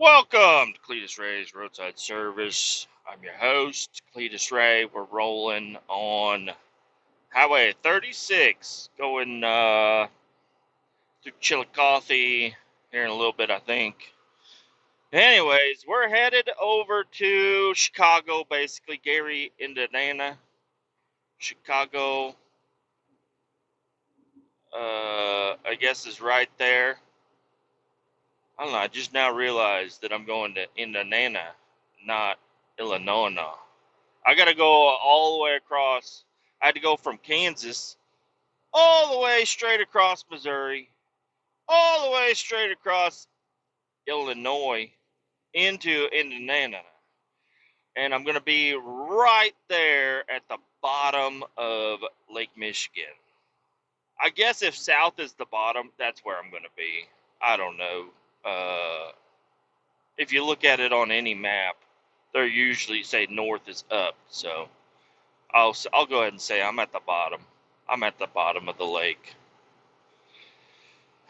Welcome to Kletus Ray's Roadside Service. I'm your host, Kletus Ray. We're rolling on Highway 36, going through Chillicothe here in a little bit, I think. Anyways, we're headed over to Chicago, basically. Gary, Indiana. Chicago, I guess, is right there. I don't know, I just now realized that I'm going to Indiana, not Illinois. I got to go all the way across. I had to go from Kansas all the way straight across Missouri, all the way straight across Illinois into Indiana. And I'm going to be right there at the bottom of Lake Michigan. I guess if south is the bottom, that's where I'm going to be. I don't know. If you look at it on any map, they usually say north is up. So I'll go ahead and say I'm at the bottom. I'm at the bottom of the lake.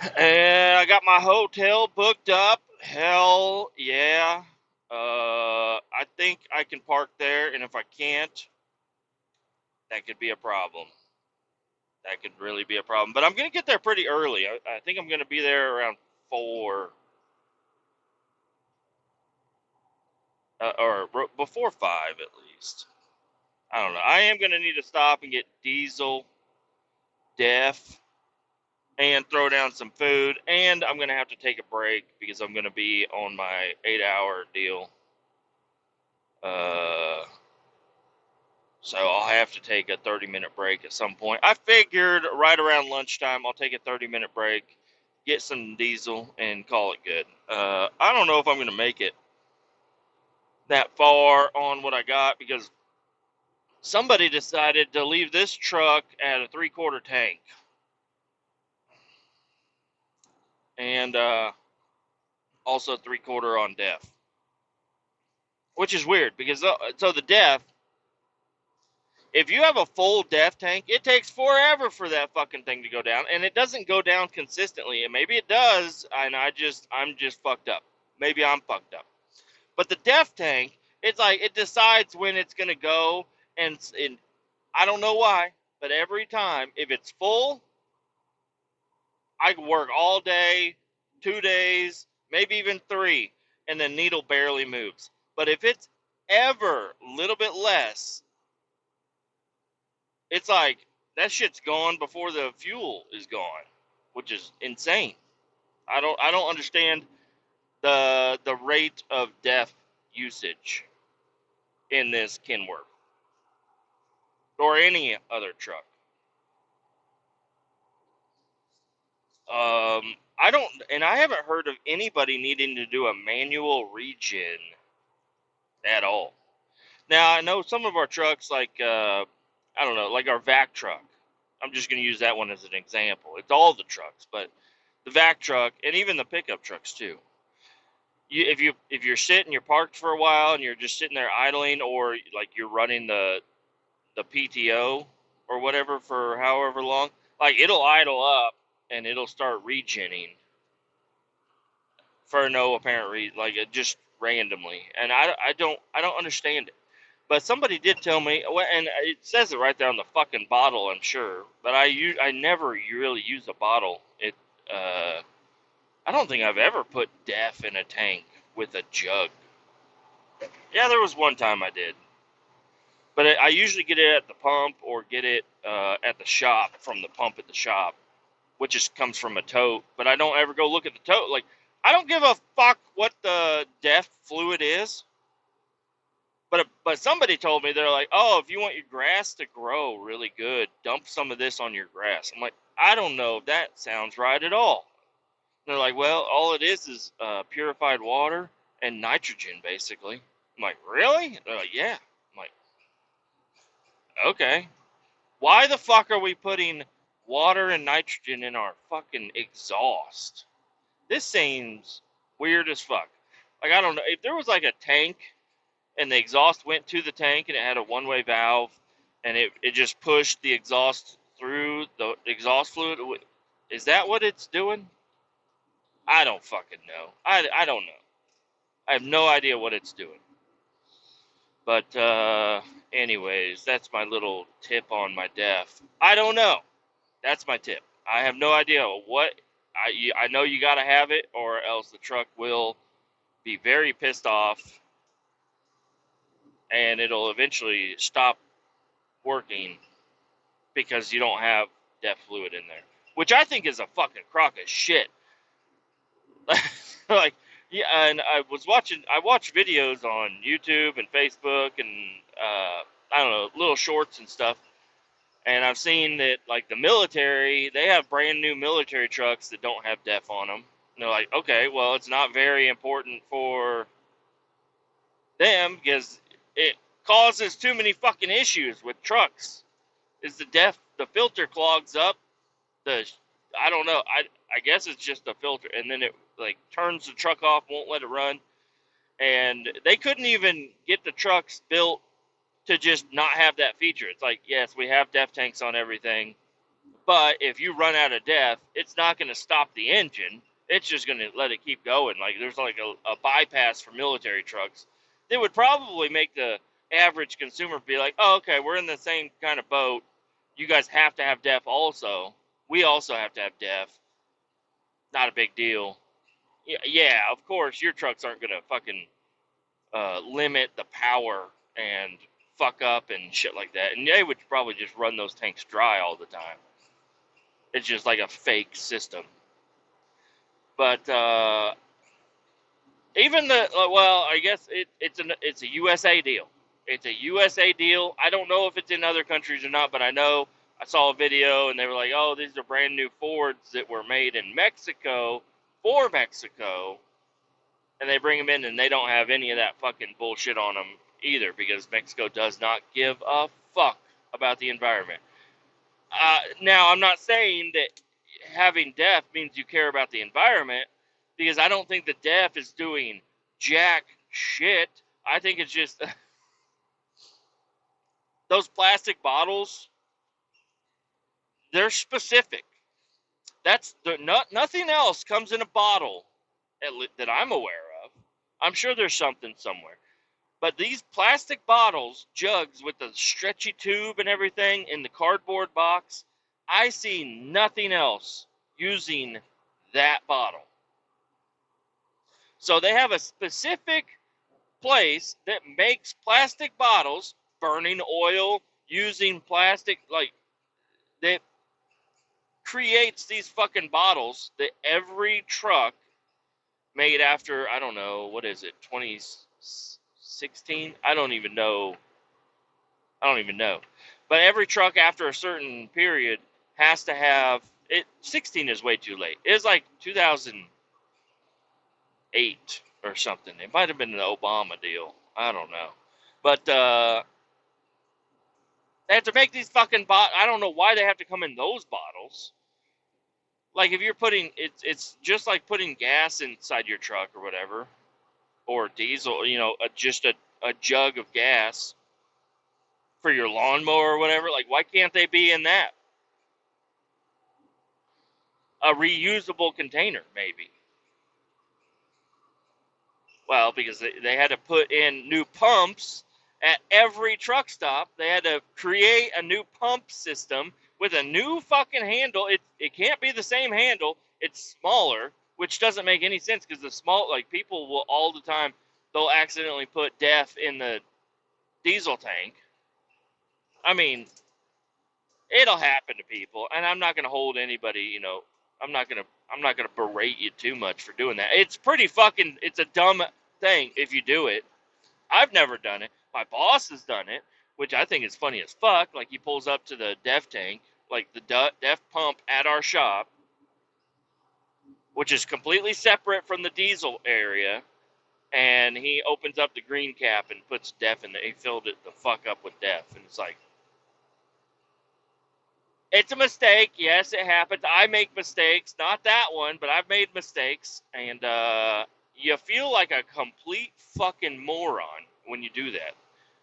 And I got my hotel booked up. Hell yeah. I think I can park there, and if I can't, that could be a problem. That could really be a problem. But I'm going to get there pretty early. I think I'm going to be there around 4, or before 5 at least. I don't know. I am going to need to stop and get diesel, def, and throw down some food, and I'm going to have to take a break because I'm going to be on my 8-hour deal. So I'll have to take a 30-minute break at some point. I figured right around lunchtime I'll take a 30-minute break, get some diesel, and call it good. I don't know if I'm going to make it that far on what I got because somebody decided to leave this truck at a 3/4 tank. And also 3/4 on def. Which is weird because so the def, if you have a full def tank, it takes forever for that fucking thing to go down, and it doesn't go down consistently. And maybe it does, and I'm just fucked up. Maybe I'm fucked up. But the def tank, it's like it decides when it's gonna go, and I don't know why, but every time if it's full, I can work all day, 2 days, maybe even 3, and the needle barely moves. But if it's ever a little bit less, it's like that shit's gone before the fuel is gone, which is insane. I don't understand the rate of def usage in this Kenworth or any other truck. I haven't heard of anybody needing to do a manual regen at all. Now I know some of our trucks, like I don't know, like our vac truck. I'm just going to use that one as an example. It's all the trucks, but the vac truck and even the pickup trucks too. If you're sitting, you're parked for a while, and you're just sitting there idling, or like you're running the PTO or whatever for however long, like it'll idle up and it'll start regenning for no apparent reason, like it just randomly, and I don't understand it. But somebody did tell me, and it says it right there on the fucking bottle, I'm sure. But I never really use a bottle. I don't think I've ever put def in a tank with a jug. Yeah, there was one time I did, but I usually get it at the pump or get it at the shop from the pump at the shop, which just comes from a tote. But I don't ever go look at the tote. Like, I don't give a fuck what the def fluid is. But somebody told me, they're like, oh, if you want your grass to grow really good, dump some of this on your grass. I'm like, I don't know if that sounds right at all. And they're like, well, all it is purified water and nitrogen, basically. I'm like, really? And they're like, yeah. I'm like, okay. Why the fuck are we putting water and nitrogen in our fucking exhaust? This seems weird as fuck. Like, I don't know. If there was like a tank and the exhaust went to the tank and it had a one-way valve and it just pushed the exhaust through the exhaust fluid, is that what it's doing? I don't fucking know. I don't know. I have no idea what it's doing. But anyways, that's my little tip on my DEF. I don't know. That's my tip. I have no idea what. I know you got to have it, or else the truck will be very pissed off, and it'll eventually stop working because you don't have DEF fluid in there, which I think is a fucking crock of shit. Like, yeah, and I watch videos on YouTube and Facebook and I don't know, little shorts and stuff, and I've seen that, like, the military, they have brand new military trucks that don't have DEF on them. And they're like, okay, well, it's not very important for them because it causes too many fucking issues with trucks. Is the DEF, the filter clogs up, I don't know, I guess it's just a filter, and then it, like, turns the truck off, won't let it run. And they couldn't even get the trucks built to just not have that feature. It's like, yes, we have DEF tanks on everything, but if you run out of DEF, it's not going to stop the engine. It's just going to let it keep going. Like, there's like a bypass for military trucks that would probably make the average consumer be like, oh, okay, we're in the same kind of boat. You guys have to have DEF also. We also have to have DEF. Not a big deal. Yeah, of course, your trucks aren't going to fucking limit the power and fuck up and shit like that. And they would probably just run those tanks dry all the time. It's just like a fake system. But even I guess it's a USA deal. It's a USA deal. I don't know if it's in other countries or not, but I know I saw a video and they were like, oh, these are brand new Fords that were made in Mexico for Mexico. And they bring them in and they don't have any of that fucking bullshit on them either, because Mexico does not give a fuck about the environment. Now, I'm not saying that having DEF means you care about the environment, because I don't think the DEF is doing jack shit. I think it's just those plastic bottles, they're specific. Nothing else comes in a bottle that I'm aware of. I'm sure there's something somewhere. But these plastic bottles, jugs with the stretchy tube and everything in the cardboard box, I see nothing else using that bottle. So they have a specific place that makes plastic bottles, burning oil, using plastic, like, that creates these fucking bottles that every truck made after, I don't know, what is it, 2016? I don't even know. But every truck after a certain period has to have it. 16 is way too late. It was like 2008 or something. It might have been an Obama deal. I don't know. But they have to make these fucking bottles. I don't know why they have to come in those bottles. Like, if you're putting, it's just like putting gas inside your truck or whatever, or diesel, just a jug of gas for your lawnmower or whatever. Like, why can't they be in that? A reusable container, maybe. Well, because they had to put in new pumps at every truck stop. They had to create a new pump system with a new fucking handle. It can't be the same handle. It's smaller, which doesn't make any sense, because people will all the time, they'll accidentally put DEF in the diesel tank. I mean, it'll happen to people, and I'm not going to hold anybody, I'm not going to berate you too much for doing that. It's a dumb thing if you do it. I've never done it. My boss has done it, which I think is funny as fuck. Like, he pulls up to the DEF tank, like the DEF pump at our shop, which is completely separate from the diesel area, and he opens up the green cap and puts DEF in there. He filled it the fuck up with DEF, and it's like, it's a mistake. Yes, it happens. I make mistakes. Not that one, but I've made mistakes, and you feel like a complete fucking moron when you do that.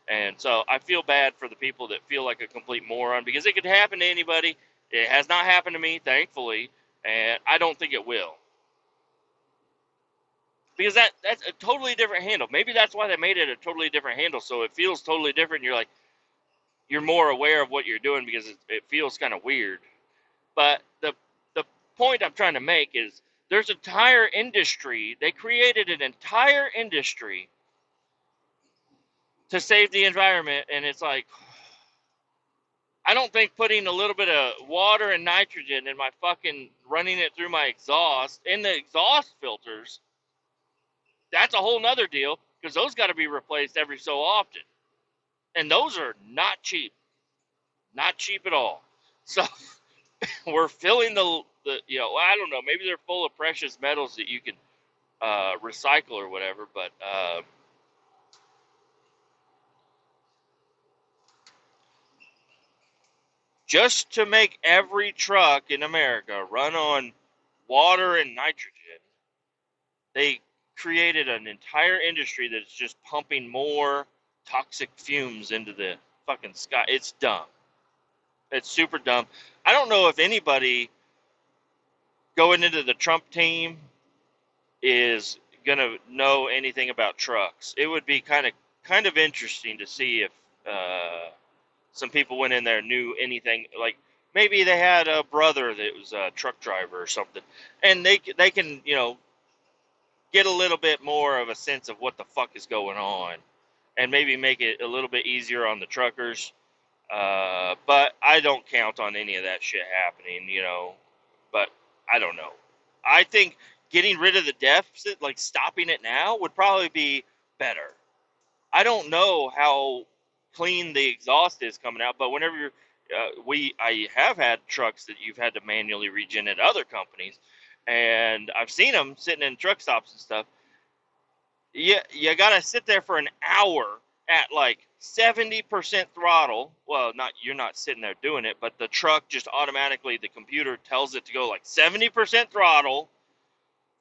And so I feel bad for the people that feel like a complete moron, because it could happen to anybody. It has not happened to me, thankfully, and I don't think it will. because that's a totally different handle. Maybe that's why they made it a totally different handle, so it feels totally different. You're like, you're more aware of what you're doing because it feels kind of weird. But the point I'm trying to make is there's an entire industry. They created an entire industry to save the environment, and it's like, I don't think putting a little bit of water and nitrogen in my fucking, running it through my exhaust, in the exhaust filters, that's a whole nother deal, because those got to be replaced every so often. And those are not cheap. Not cheap at all. So we're filling the I don't know, maybe they're full of precious metals that you can recycle or whatever, but just to make every truck in America run on water and nitrogen, they created an entire industry that's just pumping more toxic fumes into the fucking sky. It's dumb. It's super dumb. I don't know if anybody going into the Trump team is gonna know anything about trucks. It would be kind of interesting to see if some people went in there and knew anything. Like maybe they had a brother that was a truck driver or something, and they can get a little bit more of a sense of what the fuck is going on, and maybe make it a little bit easier on the truckers. But I don't count on any of that shit happening. But I don't know. I think getting rid of the deficit, like stopping it now, would probably be better. I don't know how clean the exhaust is coming out, but whenever I have had trucks that you've had to manually regen at other companies, and I've seen them sitting in truck stops and stuff. You gotta sit there for an hour at like 70% throttle. Well, you're not sitting there doing it, but the truck just automatically, the computer tells it to go like 70% throttle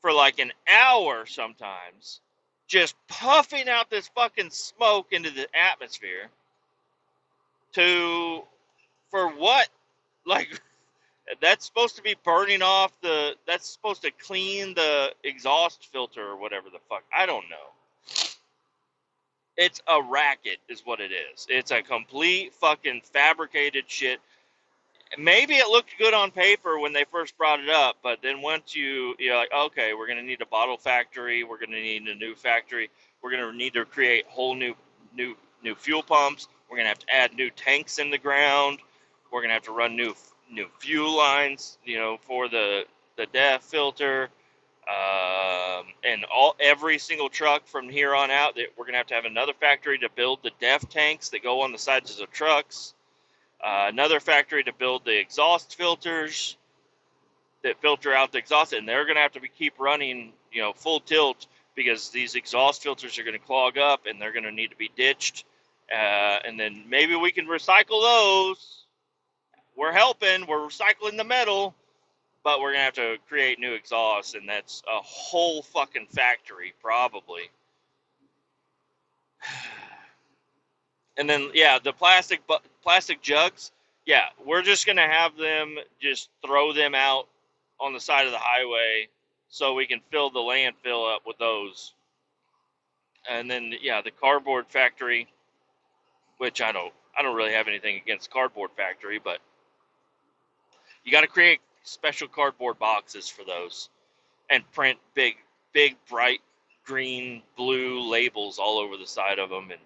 for like an hour sometimes, just puffing out this fucking smoke into the atmosphere. For what? Like, that's supposed to be burning off that's supposed to clean the exhaust filter or whatever the fuck. I don't know. It's a racket is what it is. It's a complete fucking fabricated shit. Maybe it looked good on paper when they first brought it up, but then once you're like, okay, we're going to need a bottle factory, we're going to need a new factory, we're going to need to create whole new fuel pumps, we're going to have to add new tanks in the ground, we're going to have to run new fuel lines, for the DEF filter, and every single truck from here on out, that we're going to have another factory to build the DEF tanks that go on the sides of the trucks. Another factory to build the exhaust filters that filter out the exhaust, and they're going to have to keep running, full tilt, because these exhaust filters are going to clog up, and they're going to need to be ditched. And then maybe we can recycle those. We're recycling the metal, but we're going to have to create new exhausts, and that's a whole fucking factory, probably. And then, yeah, the plastic jugs, yeah, we're just going to have them just throw them out on the side of the highway so we can fill the landfill up with those. And then, yeah, the cardboard factory, which I don't really have anything against cardboard factory, but you got to create special cardboard boxes for those and print big, bright green, blue labels all over the side of them, and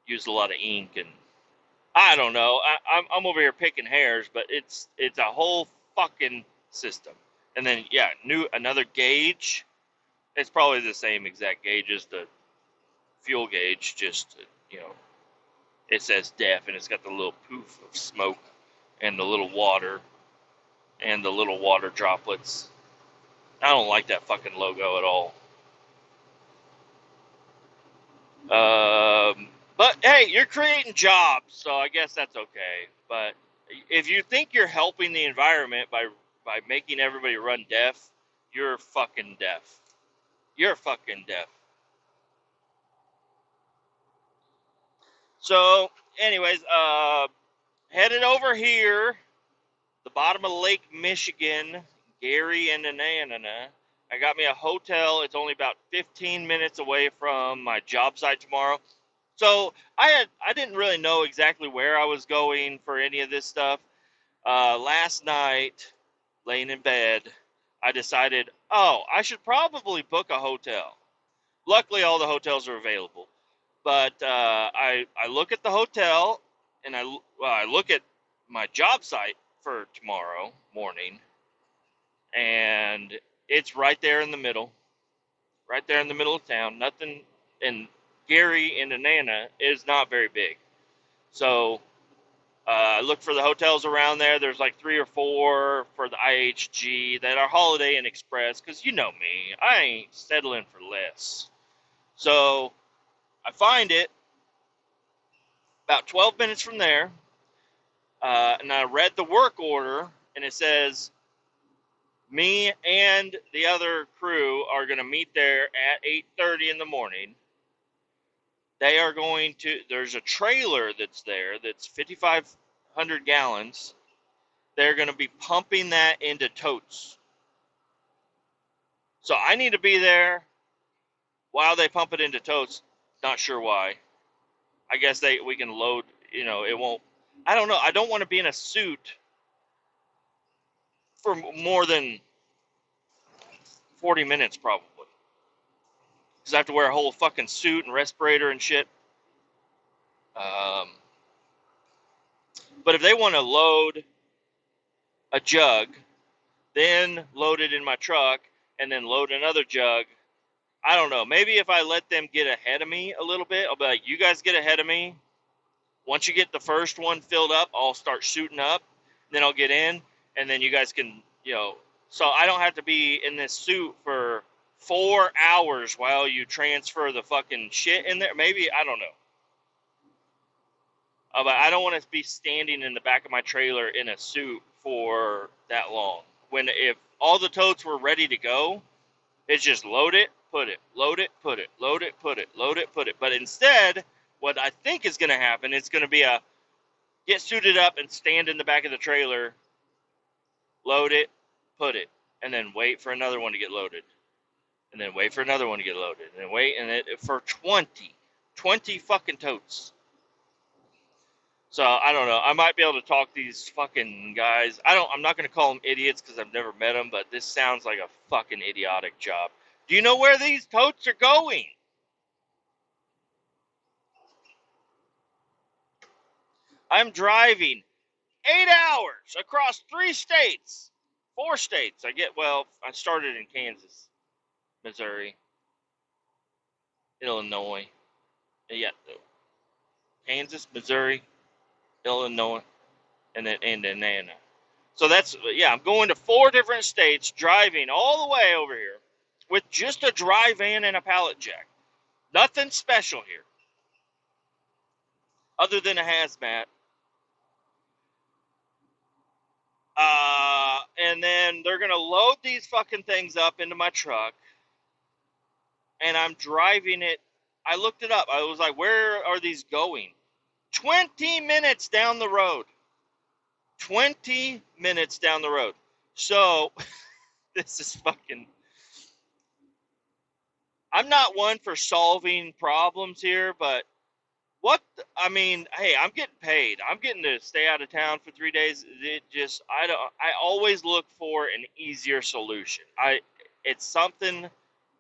use a lot of ink. And I don't know. I'm over here picking hairs, but it's a whole fucking system. And then, yeah, another gauge. It's probably the same exact gauge as the fuel gauge, just, it says DEF, and it's got the little poof of smoke and the little water and the little water droplets. I don't like that fucking logo at all. But hey, you're creating jobs, so I guess that's okay. But if you think you're helping the environment by making everybody run DEF, you're fucking deaf. You're fucking deaf. So, anyways, headed over here, the bottom of Lake Michigan, Gary and Anana, I got me a hotel. It's only about 15 minutes away from my job site tomorrow. So I didn't really know exactly where I was going for any of this stuff. Last night, laying in bed, I decided, oh, I should probably book a hotel. Luckily, all the hotels are available. But I look at the hotel, and I look at my job site for tomorrow morning, and it's right there in the middle, right there in the middle of town. Nothing, and Gary, Indiana, is not very big. So I look for the hotels around there. There's like 3 or 4 for the IHG that are Holiday Inn Express, because you know me, I ain't settling for less. So I find it about 12 minutes from there, and I read the work order, and it says me and the other crew are going to meet there at 8:30 in the morning. They are going to, there's a trailer that's there that's 5,500 gallons. They're going to be pumping that into totes. So I need to be there while they pump it into totes. Not sure why. I guess we can load, it won't, I don't know. I don't want to be in a suit for more than 40 minutes probably. Because I have to wear a whole fucking suit and respirator and shit. But if they want to load a jug, then load it in my truck, and then load another jug, I don't know. Maybe if I let them get ahead of me a little bit, I'll be like, you guys get ahead of me. Once you get the first one filled up, I'll start shooting up. Then I'll get in, and then you guys can, so I don't have to be in this suit for 4 hours while you transfer the fucking shit in there. Maybe, I don't know. But I don't want to be standing in the back of my trailer in a suit for that long. If all the totes were ready to go, it's just load it, put it, load it, put it, load it, put it, load it, put it. But instead, what I think is going to happen, it's going to be get suited up and stand in the back of the trailer, load it, put it, and then wait for another one to get loaded. And then wait for another one to get loaded. And then wait, for 20 fucking totes. So, I don't know. I might be able to talk these fucking guys. I'm not going to call them idiots because I've never met them, but this sounds like a fucking idiotic job. Do you know where these totes are going? I'm driving 8 hours across 3 states. 4 states. I started in Kansas, Missouri, Illinois. Yeah, Kansas, Missouri, Illinois, and then Indiana. So I'm going to 4 different states, driving all the way over here with just a dry van and a pallet jack. Nothing special here, other than a hazmat. And then they're going to load these fucking things up into my truck, and I'm driving it. I looked it up. I was like, where are these going? 20 minutes down the road. 20 minutes down the road. So, this is fucking... I'm not one for solving problems here, but hey, I'm getting paid. I'm getting to stay out of town for 3 days. I always look for an easier solution. It's something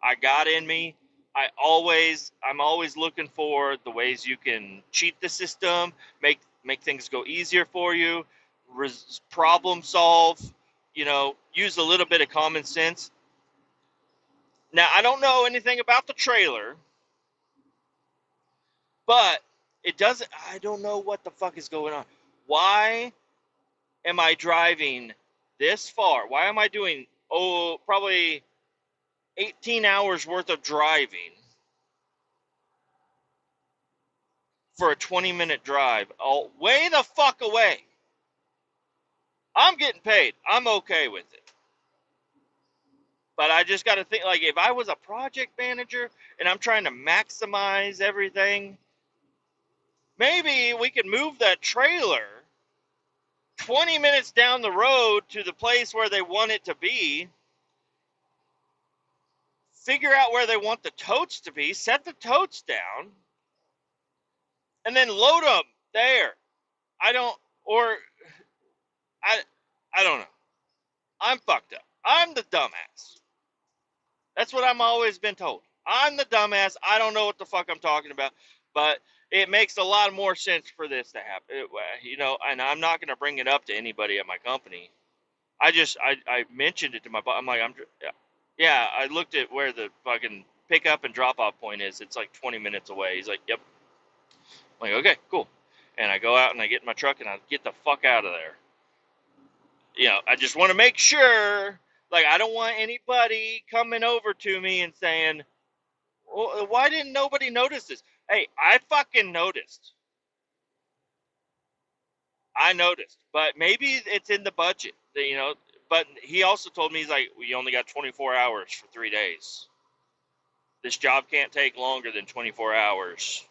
I got in me. I'm always looking for the ways you can cheat the system, make things go easier for you, problem solve, use a little bit of common sense. Now, I don't know anything about the trailer, but I don't know what the fuck is going on. Why am I driving this far? Why am I doing, probably 18 hours worth of driving for a 20-minute drive, way the fuck away? I'm getting paid. I'm okay with it. But I just got to think, like, if I was a project manager and I'm trying to maximize everything, maybe we could move that trailer 20 minutes down the road to the place where they want it to be, figure out where they want the totes to be, set the totes down, and then load them there. I don't, or I, I don't know. I'm fucked up. I'm the dumbass. That's what I'm always been told. I'm the dumbass. I don't know what the fuck I'm talking about, but it makes a lot more sense for this to happen. And I'm not going to bring it up to anybody at my company. I mentioned it to my boss. I'm like, yeah, I looked at where the fucking pickup and drop off point is. It's like 20 minutes away. He's like, yep. I'm like, okay, cool. And I go out and I get in my truck and I get the fuck out of there. I just want to make sure, like, I don't want anybody coming over to me and saying, well, why didn't nobody notice this? Hey, I fucking noticed. I noticed. But maybe it's in the budget, But he also told me, he's like, we only got 24 hours for 3 days. This job can't take longer than 24 hours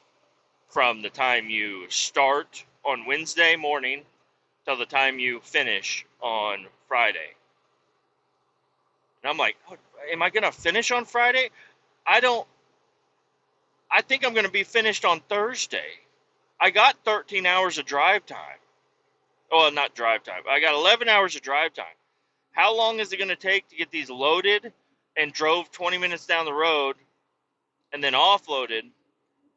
from the time you start on Wednesday morning till the time you finish on Friday. And I'm like, oh, am I going to finish on Friday? I think I'm going to be finished on Thursday. I got 13 hours of drive time. Well, not drive time. I got 11 hours of drive time. How long is it going to take to get these loaded and drove 20 minutes down the road and then offloaded?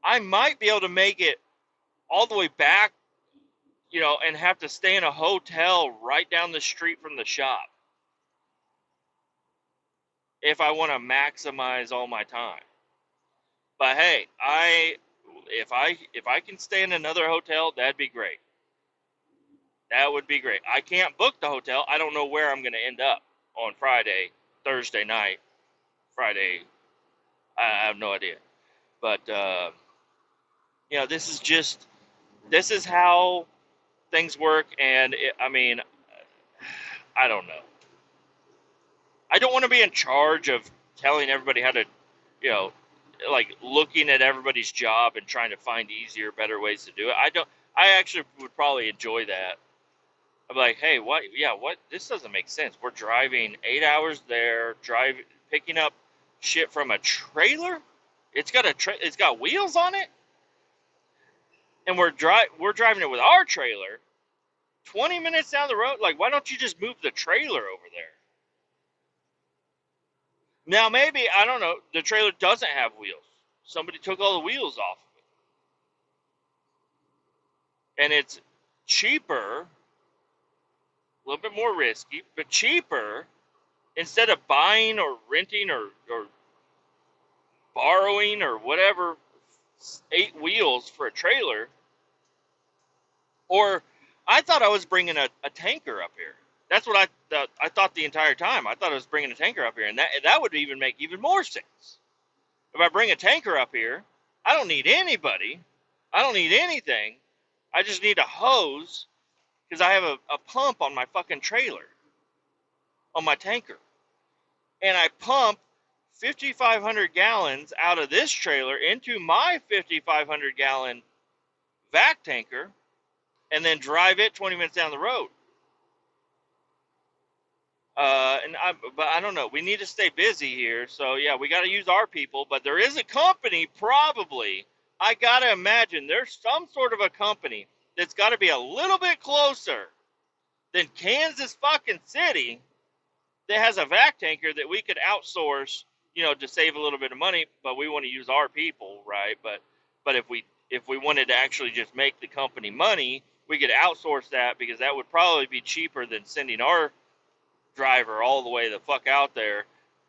I might be able to make it all the way back, and have to stay in a hotel right down the street from the shop if I want to maximize all my time. But hey, if I can stay in another hotel, that'd be great. That would be great. I can't book the hotel. I don't know where I'm going to end up on Friday, Thursday night, Friday. I have no idea. But this is how things work, and I don't know. I don't want to be in charge of telling everybody how to, like looking at everybody's job and trying to find easier, better ways to do it. I actually would probably enjoy that. I'm like, hey, what? Yeah, what? This doesn't make sense. We're driving 8 hours there, picking up shit from a trailer. It's got wheels on it, and we're driving it with our trailer. 20 minutes down the road, like, why don't you just move the trailer over there? Now, maybe, I don't know, the trailer doesn't have wheels. Somebody took all the wheels off of it. And it's cheaper, a little bit more risky, but cheaper, instead of buying or renting or borrowing or whatever 8 wheels for a trailer. Or I thought I was bringing a tanker up here. That's what I thought the entire time. I thought I was bringing a tanker up here, and that would even make even more sense. If I bring a tanker up here, I don't need anybody. I don't need anything. I just need a hose because I have a pump on my fucking trailer, on my tanker. And I pump 5,500 gallons out of this trailer into my 5,500 gallon vac tanker and then drive it 20 minutes down the road. But I don't know. We need to stay busy here. So, yeah, we got to use our people. But there is a company, probably. I got to imagine there's some sort of a company that's got to be a little bit closer than Kansas fucking City that has a vac tanker that we could outsource, to save a little bit of money. But we want to use our people, right? But if we wanted to actually just make the company money, we could outsource that because that would probably be cheaper than sending our driver all the way the fuck out there,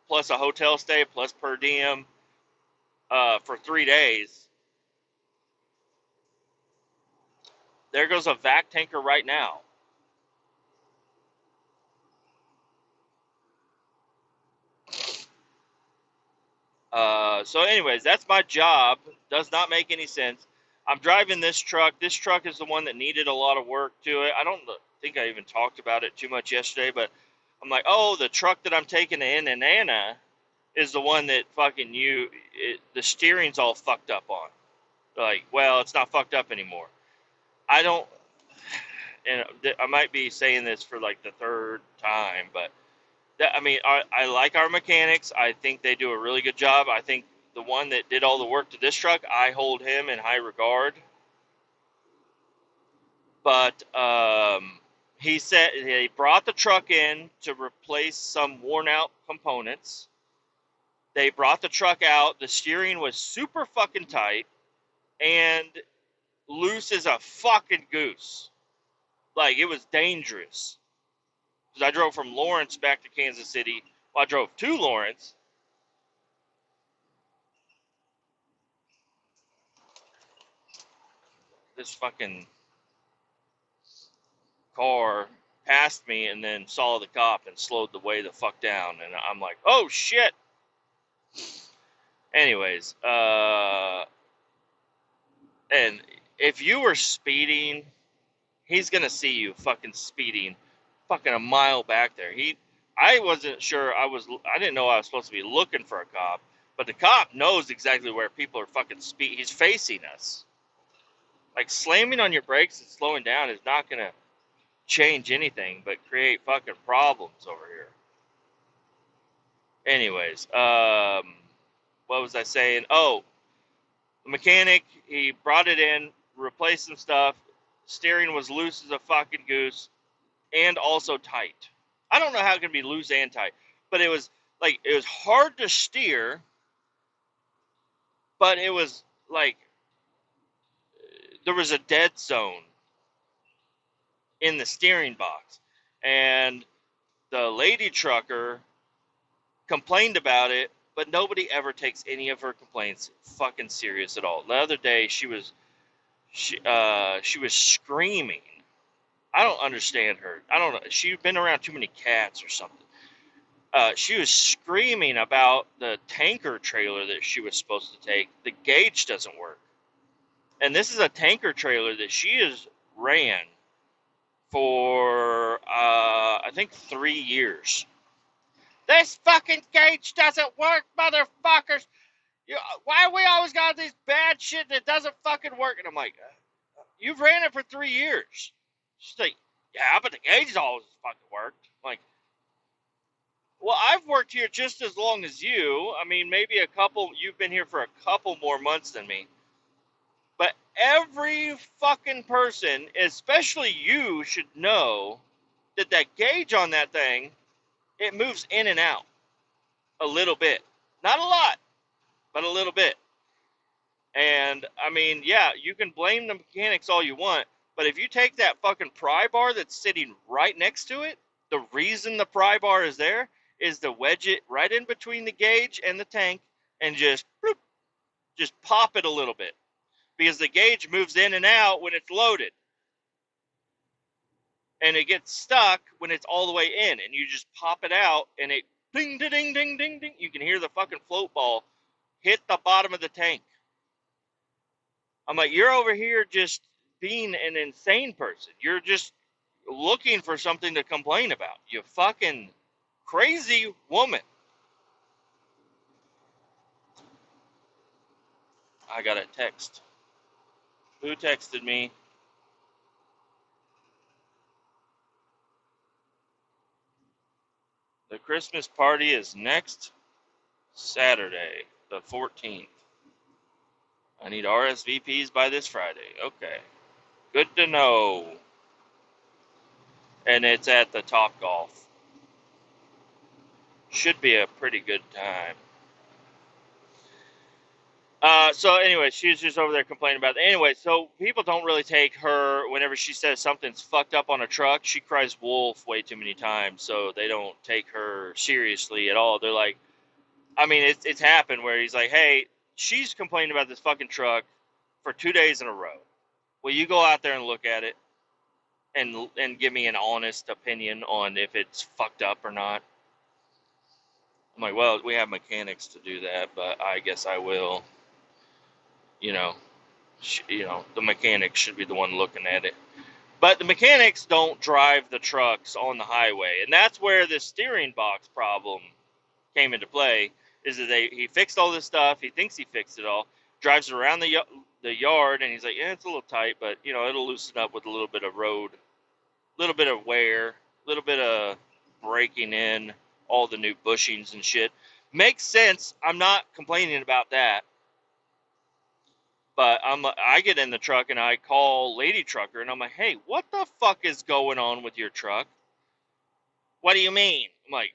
plus a hotel stay, plus per diem for 3 days. There goes a vac tanker right now. So anyways, that's my job. Does not make any sense. I'm driving this truck. This truck is the one that needed a lot of work to it. I don't think I even talked about it too much yesterday, but I'm like, oh, the truck that I'm taking to Anna is the one that fucking the steering's all fucked up on. Like, well, it's not fucked up anymore. And I might be saying this for like the third time, but I mean, I like our mechanics. I think they do a really good job. I think the one that did all the work to this truck, I hold him in high regard. But he said he brought the truck in to replace some worn out components. They brought the truck out. The steering was super fucking tight and loose as a fucking goose. Like, it was dangerous. Because I drove from Lawrence back to Kansas City. Well, I drove to Lawrence. This fucking car passed me and then saw the cop and slowed the way the fuck down. And I'm like, oh shit. Anyways, and if you were speeding, he's gonna see you fucking speeding fucking a mile back there. I wasn't sure I didn't know I was supposed to be looking for a cop, but the cop knows exactly where people are fucking speeding. He's facing us. Like, slamming on your brakes and slowing down is not gonna change anything but create fucking problems over here. Anyways, what was I saying? Oh, the mechanic, he brought it in, replaced some stuff. Steering was loose as a fucking goose and also tight. I don't know how it can be loose and tight, but it was hard to steer, but it was like there was a dead zone in the steering box. And the lady trucker complained about it, but nobody ever takes any of her complaints fucking serious at all. The other day she was screaming. I don't understand her. I don't know. She'd been around too many cats or something. She was screaming about the tanker trailer that she was supposed to take. The gauge doesn't work. And this is a tanker trailer that she has ran for, I think, 3 years. This fucking gauge doesn't work, motherfuckers. Why we always got this bad shit that doesn't fucking work? And I'm like, you've ran it for 3 years. She's like, yeah, but the gauge always fucking worked. I'm like, well, I've worked here just as long as you. I mean, maybe you've been here for a couple more months than me. But every fucking person, especially you, should know that gauge on that thing, it moves in and out a little bit. Not a lot, but a little bit. And, I mean, yeah, you can blame the mechanics all you want, but if you take that fucking pry bar that's sitting right next to it, the reason the pry bar is there is to wedge it right in between the gauge and the tank and just pop it a little bit. Because the gauge moves in and out when it's loaded. And it gets stuck when it's all the way in. And you just pop it out and it ding, ding, ding, ding, ding, ding. You can hear the fucking float ball hit the bottom of the tank. I'm like, you're over here just being an insane person. You're just looking for something to complain about. You fucking crazy woman. I got a text. Who texted me? The Christmas party is next Saturday, the 14th. I need RSVPs by this Friday. Okay. Good to know. And it's at the Top Golf. Should be a pretty good time. So anyway, she's just over there complaining about it. Anyway, so people don't really take her whenever she says something's fucked up on a truck. She cries wolf way too many times, so they don't take her seriously at all. They're like, I mean, it's happened where he's like, hey, she's complaining about this fucking truck for 2 days in a row. Will you go out there and look at it and give me an honest opinion on if it's fucked up or not? I'm like, well, we have mechanics to do that, but I guess I will. The mechanics should be the one looking at it. But the mechanics don't drive the trucks on the highway, and that's where the steering box problem came into play. Is that he fixed all this stuff? He thinks he fixed it all. Drives around the yard, and he's like, yeah, it's a little tight, but it'll loosen up with a little bit of road, a little bit of wear, a little bit of breaking in. all the new bushings and shit. Makes sense. I'm not complaining about that. But I get in the truck and I call Lady Trucker and I'm like, hey, what the fuck is going on with your truck? What do you mean? I'm like,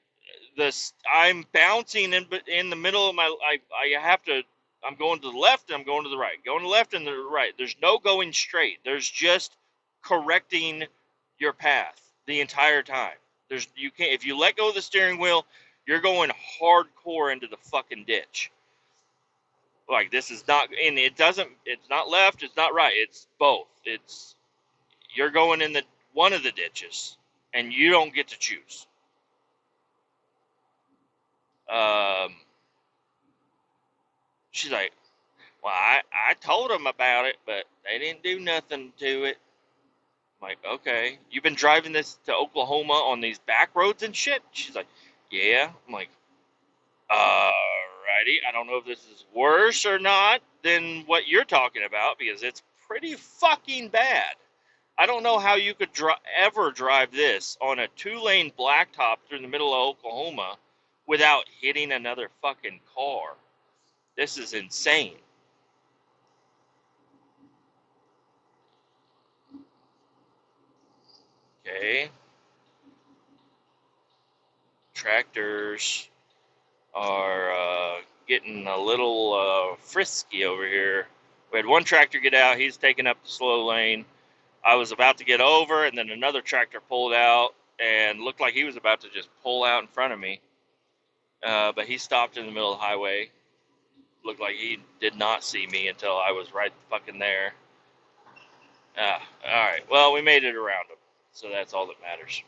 I'm bouncing in the middle of I have to, I'm going to the left and I'm going to the right, going to the left and the right. There's no going straight. There's just correcting your path the entire time. You can't, if you let go of the steering wheel, you're going hardcore into the fucking ditch. Like, this is not, and it's not left, it's not right, it's both. You're going in one of the ditches and you don't get to choose. She's like, well, I told them about it, but they didn't do nothing to it. I'm like, okay, you've been driving this to Oklahoma on these back roads and shit? She's like, yeah. I'm like, alrighty. I don't know if this is worse or not than what you're talking about, because it's pretty fucking bad. I don't know how you could ever drive this on a 2-lane blacktop through the middle of Oklahoma without hitting another fucking car. This is insane. Okay. Tractors are getting a little frisky over here. We had one tractor get out. He's taking up the slow lane. I was about to get over, and then another tractor pulled out and looked like he was about to just pull out in front of me. But he stopped in the middle of the highway. Looked like he did not see me until I was right fucking there. All right. Well, we made it around him, so that's all that matters.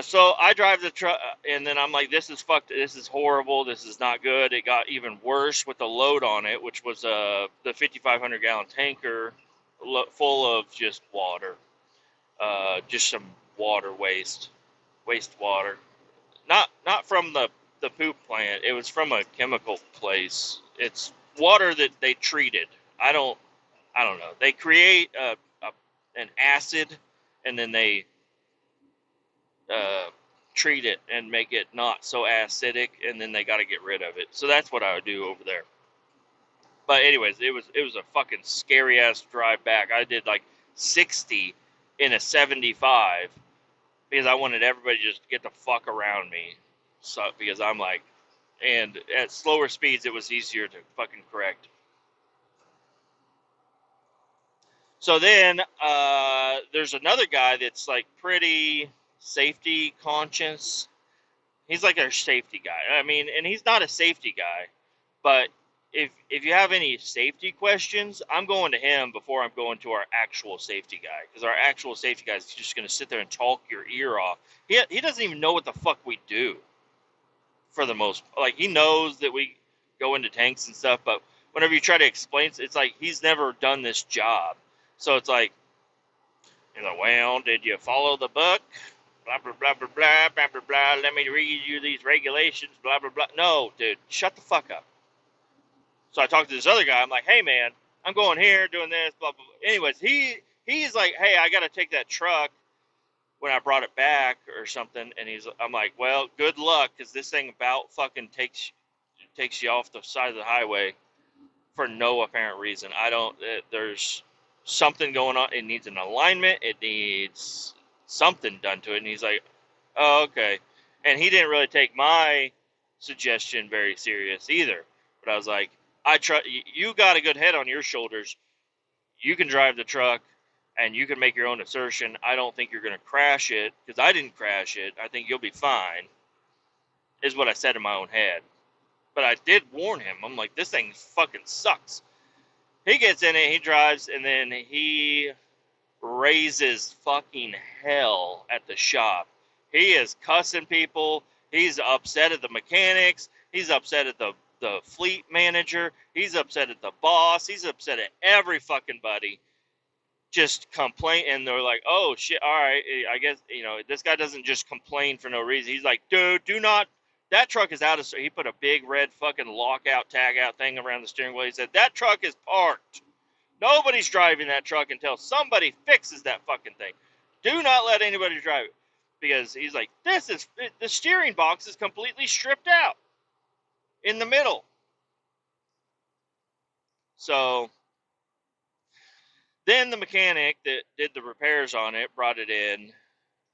So I drive the truck, and then I'm like, this is fucked. This is horrible. This is not good. It got even worse with the load on it, which was the 5,500 gallon tanker full of just water, just some water wastewater. Not from the poop plant. It was from a chemical place. It's water that they treated. I don't know. They create an acid, and then they treat it and make it not so acidic, and then they got to get rid of it. So that's what I would do over there. But anyways, it was a fucking scary ass drive back. I did like 60 in a 75 because I wanted everybody to just get the fuck around me. So because I'm like, and at slower speeds it was easier to fucking correct. So then there's another guy that's like pretty safety conscious. He's like our safety guy. I mean, and he's not a safety guy, but if you have any safety questions, I'm going to him before I'm going to our actual safety guy, because our actual safety guy is just going to sit there and talk your ear off. He doesn't even know what the fuck we do. For the most, like, he knows that we go into tanks and stuff, but whenever you try to explain, it's like he's never done this job. So it's like, you know, well, did you follow the book? Blah, blah, blah, blah, blah, blah, blah, blah. Let me read you these regulations, blah, blah, blah. No, dude, shut the fuck up. So I talked to this other guy. I'm like, hey, man, I'm going here, doing this, blah, blah, blah. Anyways, he's like, hey, I got to take that truck when I brought it back or something. And I'm like, well, good luck, because this thing about fucking takes you off the side of the highway for no apparent reason. There's something going on. It needs an alignment. It needs something done to it. And he's like, oh, okay. And he didn't really take my suggestion very serious either. But I was like, you got a good head on your shoulders. You can drive the truck and you can make your own assertion. I don't think you're going to crash it, because I didn't crash it. I think you'll be fine, is what I said in my own head. But I did warn him. I'm like, this thing fucking sucks. He gets in it, he drives, and then he raises fucking hell at the shop. He is cussing people. He's upset at the mechanics. He's upset at the fleet manager. He's upset at the boss. He's upset at every fucking buddy. Just complain, and they're like, oh shit, all right, I guess, you know, this guy doesn't just complain for no reason. He's like, dude, do not, that truck is out of, he put a big red fucking lockout, tag out thing around the steering wheel. He said, that truck is parked. Nobody's driving that truck until somebody fixes that fucking thing. Do not let anybody drive it. because he's like, the steering box is completely stripped out in the middle. So then the mechanic that did the repairs on it brought it in,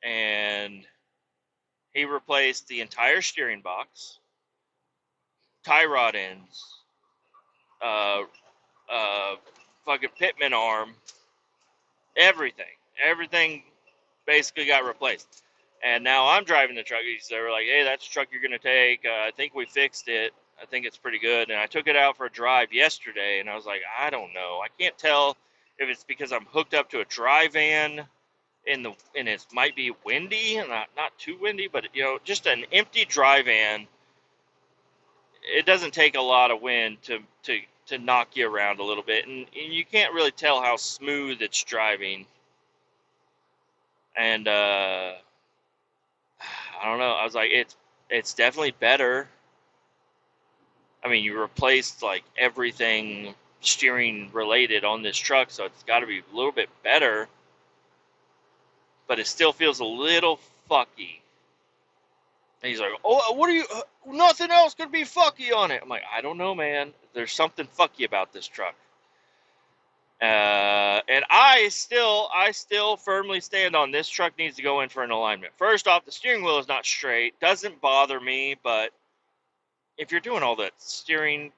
and he replaced the entire steering box, tie rod ends, uh, fucking pitman arm, everything. Everything basically got replaced. And now I'm driving the truck. They were like, hey, that's the truck you're going to take. I think we fixed it. I think it's pretty good. And I took it out for a drive yesterday, and I was like, I don't know. I can't tell if it's because I'm hooked up to a dry van and it might be windy, and not too windy, but just an empty dry van. It doesn't take a lot of wind to knock you around a little bit, and you can't really tell how smooth it's driving. And I don't know. I was like, it's definitely better. I mean, you replaced like everything steering related on this truck, so it's got to be a little bit better. But it still feels a little fucky. And he's like, oh, what are you? Nothing else could be fucky on it. I'm like, I don't know, man. There's something fucky about this truck. And I still firmly stand on this truck needs to go in for an alignment. First off, the steering wheel is not straight. Doesn't bother me, but if you're doing all that steering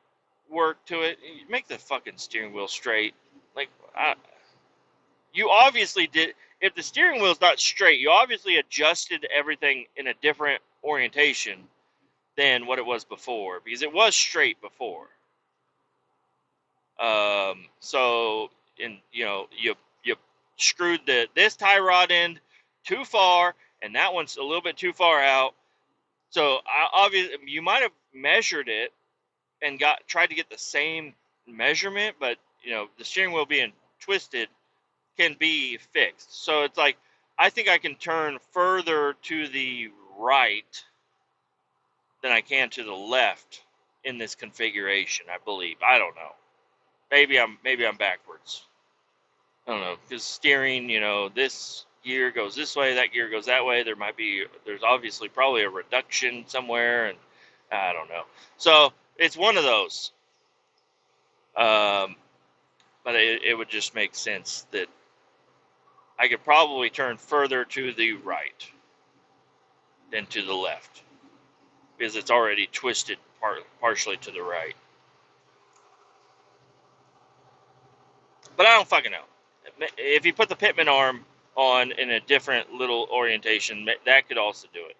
work to it, make the fucking steering wheel straight. Like, you obviously did. If the steering wheel's not straight, you obviously adjusted everything in a different orientation than what it was before, because it was straight before. So, you screwed this tie rod end too far, and that one's a little bit too far out. So obviously you might have measured it and tried to get the same measurement, but the steering wheel being twisted can be fixed. So it's like, I think I can turn further to the right than I can to the left in this configuration, I believe. I don't know. Maybe I'm backwards. I don't know, because steering, this gear goes this way, that gear goes that way. There's obviously probably a reduction somewhere, and I don't know. So it's one of those. But it would just make sense that I could probably turn further to the right than to the left, because it's already twisted partially to the right. But I don't fucking know. If you put the pitman arm on in a different little orientation, that could also do it.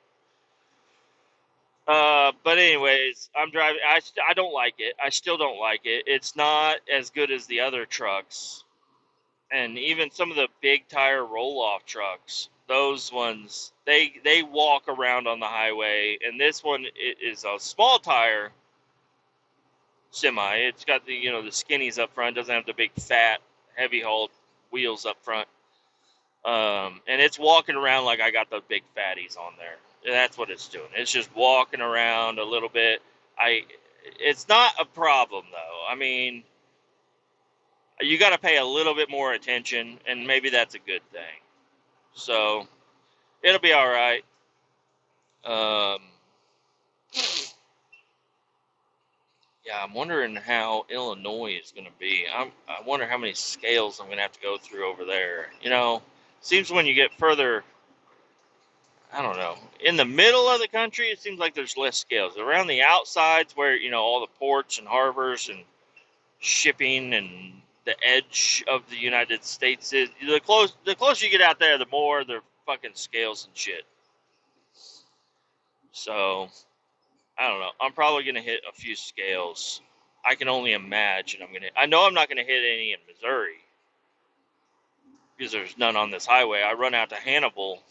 But anyways, I'm driving. I don't like it. I still don't like it. It's not as good as the other trucks. And even some of the big tire roll-off trucks, those ones, they walk around on the highway. And this one is a small tire semi. It's got the the skinnies up front. Doesn't have the big fat heavy hauled wheels up front. And it's walking around like I got the big fatties on there. That's what it's doing. It's just walking around a little bit. It's not a problem though. I mean, you got to pay a little bit more attention, and maybe that's a good thing. So it'll be all right. Yeah, I'm wondering how Illinois is going to be. I wonder how many scales I'm going to have to go through over there. Seems when you get further, I don't know, in the middle of the country, it seems like there's less scales. Around the outsides where, all the ports and harbors and shipping and the edge of the United States is, the closer you get out there, the more the fucking scales and shit. So, I don't know. I'm probably going to hit a few scales. I can only imagine I know I'm not going to hit any in Missouri, because there's none on this highway. I run out to Hannibal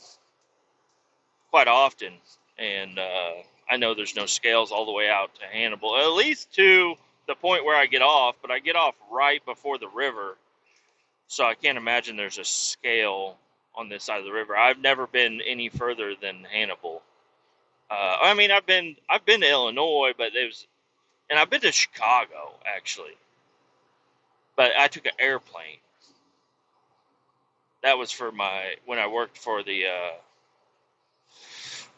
quite often, and I know there's no scales all the way out to Hannibal, at least to the point where I get off, but I get off right before the river, so I can't imagine there's a scale on this side of the river. I've never been any further than Hannibal. I mean, I've been to Illinois, and I've been to Chicago actually, but I took an airplane. That was for when I worked for the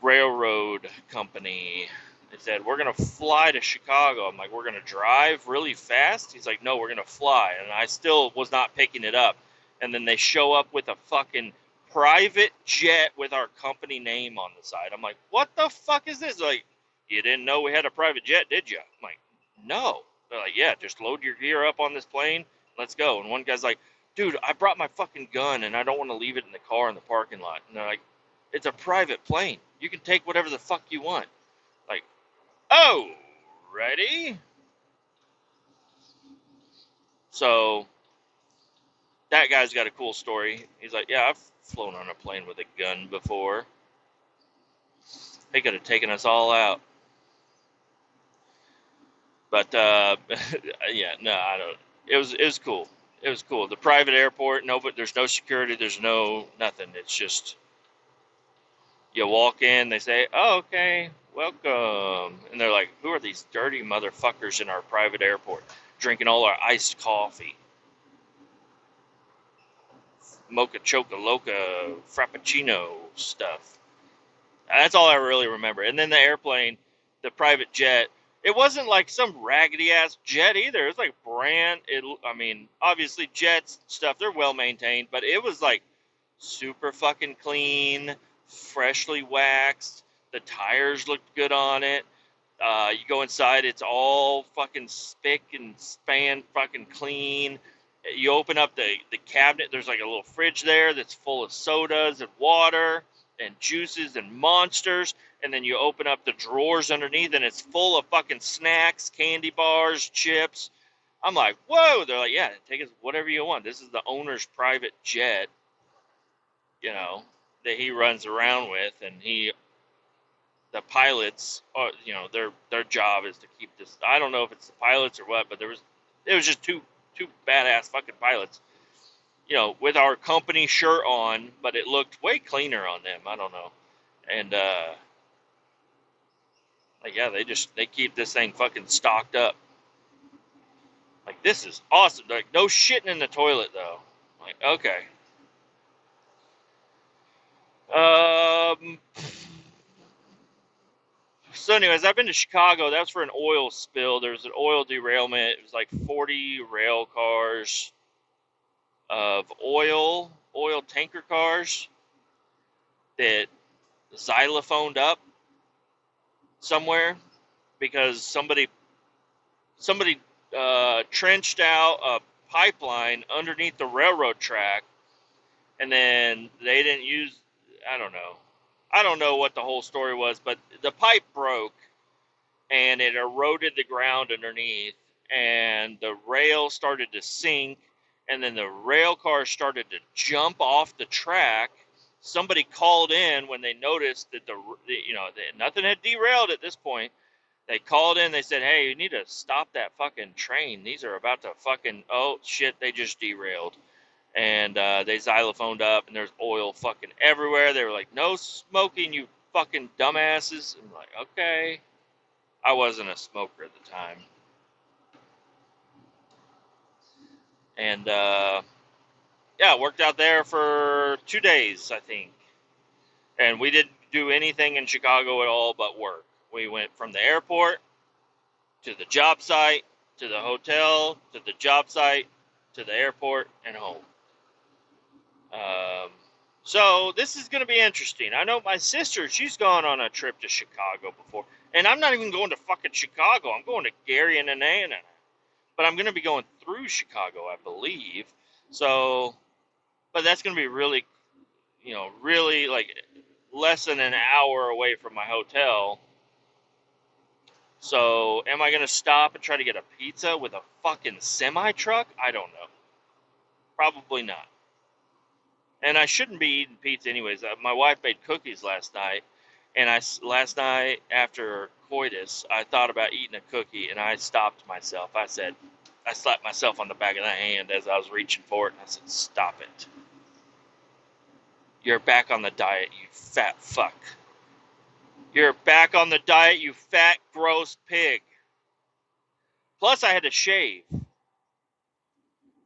railroad company. They said, we're going to fly to Chicago. I'm like, we're going to drive really fast? He's like, no, we're going to fly. And I still was not picking it up. And then they show up with a fucking private jet with our company name on the side. I'm like, what the fuck is this? Like, you didn't know we had a private jet, did you? I'm like, no. They're like, yeah, just load your gear up on this plane. Let's go. And one guy's like, dude, I brought my fucking gun and I don't want to leave it in the car in the parking lot. And they're like, it's a private plane. You can take whatever the fuck you want. Like, oh, ready? So that guy's got a cool story. He's like, yeah, I've flown on a plane with a gun before. They could have taken us all out. But yeah, no, I don't. It was cool. It was cool. The private airport, no, but there's no security. There's no nothing. It's just you walk in. They say, "Oh, okay, welcome," and they're like, "Who are these dirty motherfuckers in our private airport drinking all our iced coffee, mocha choca loca frappuccino stuff?" And that's all I really remember. And then the airplane, the private jet. It wasn't like some raggedy ass jet either. It was like I mean, obviously jets stuff, they're well maintained, but it was like super fucking clean, freshly waxed. The tires looked good on it. You go inside, it's all fucking spick and span fucking clean. You open up the cabinet, there's like a little fridge there that's full of sodas and water and juices and monsters. And then you open up the drawers underneath and it's full of fucking snacks, candy bars, chips. I'm like, whoa. They're like, yeah, take us whatever you want. This is the owner's private jet, you know, that he runs around with. And the pilots are, you know, their job is to keep this. I don't know if it's the pilots or what, but it was just two badass fucking pilots, you know, with our company shirt on, but it looked way cleaner on them. I don't know. And like, yeah, they keep this thing fucking stocked up. Like, this is awesome. Like, no shitting in the toilet though. Like, okay. Um. So, anyways, I've been to Chicago. That was for an oil spill. There was an oil derailment. It was like 40 rail cars of oil tanker cars that xylophoned up somewhere because somebody trenched out a pipeline underneath the railroad track, and then they didn't use. I don't know what the whole story was, but the pipe broke and it eroded the ground underneath, and the rail started to sink, and then the rail cars started to jump off the track. Somebody called in when they noticed that nothing had derailed at this point. They called in. They said, "Hey, you need to stop that fucking train. These are about to fucking oh shit. They just derailed." And they xylophoned up, and there's oil fucking everywhere. They were like, "No smoking, you fucking dumbasses." I'm like, okay. I wasn't a smoker at the time. And yeah, worked out there for 2 days, I think. And we didn't do anything in Chicago at all but work. We went from the airport to the job site, to the hotel, to the job site, to the airport, and home. So this is going to be interesting. I know my sister, she's gone on a trip to Chicago before. And I'm not even going to fucking Chicago. I'm going to Gary and Anana. But I'm going to be going through Chicago, I believe. So, but that's going to be really, really like less than an hour away from my hotel. So, am I going to stop and try to get a pizza with a fucking semi-truck? I don't know. Probably not. And I shouldn't be eating pizza anyways. My wife made cookies last night. And last night after coitus, I thought about eating a cookie, and I stopped myself. I slapped myself on the back of the hand as I was reaching for it, and I said, "Stop it. You're back on the diet, you fat fuck. You're back on the diet, you fat, gross pig." Plus, I had to shave.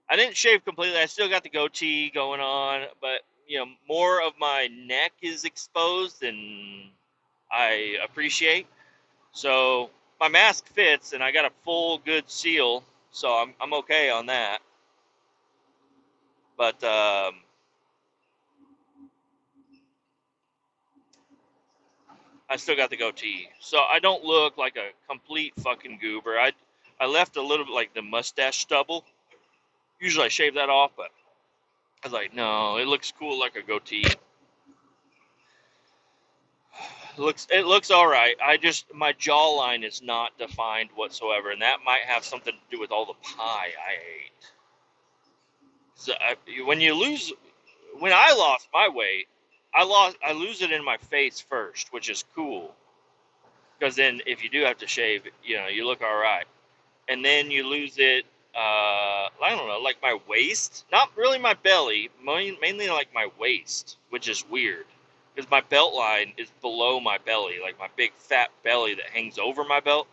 I didn't shave completely. I still got the goatee going on, but, more of my neck is exposed, and I appreciate. So my mask fits, and I got a full good seal, so I'm okay on that. But I still got the goatee, so I don't look like a complete fucking goober. I left a little bit like the mustache stubble. Usually I shave that off, but I was like, no, it looks cool like a goatee. It looks all right. My jawline is not defined whatsoever, and that might have something to do with all the pie I ate. So when I lost my weight, I lose it in my face first, which is cool because then if you do have to shave, you look all right, and then you lose it. I don't know, like my waist, not really my belly, mainly like my waist, which is weird because my belt line is below my belly, like my big fat belly that hangs over my belt.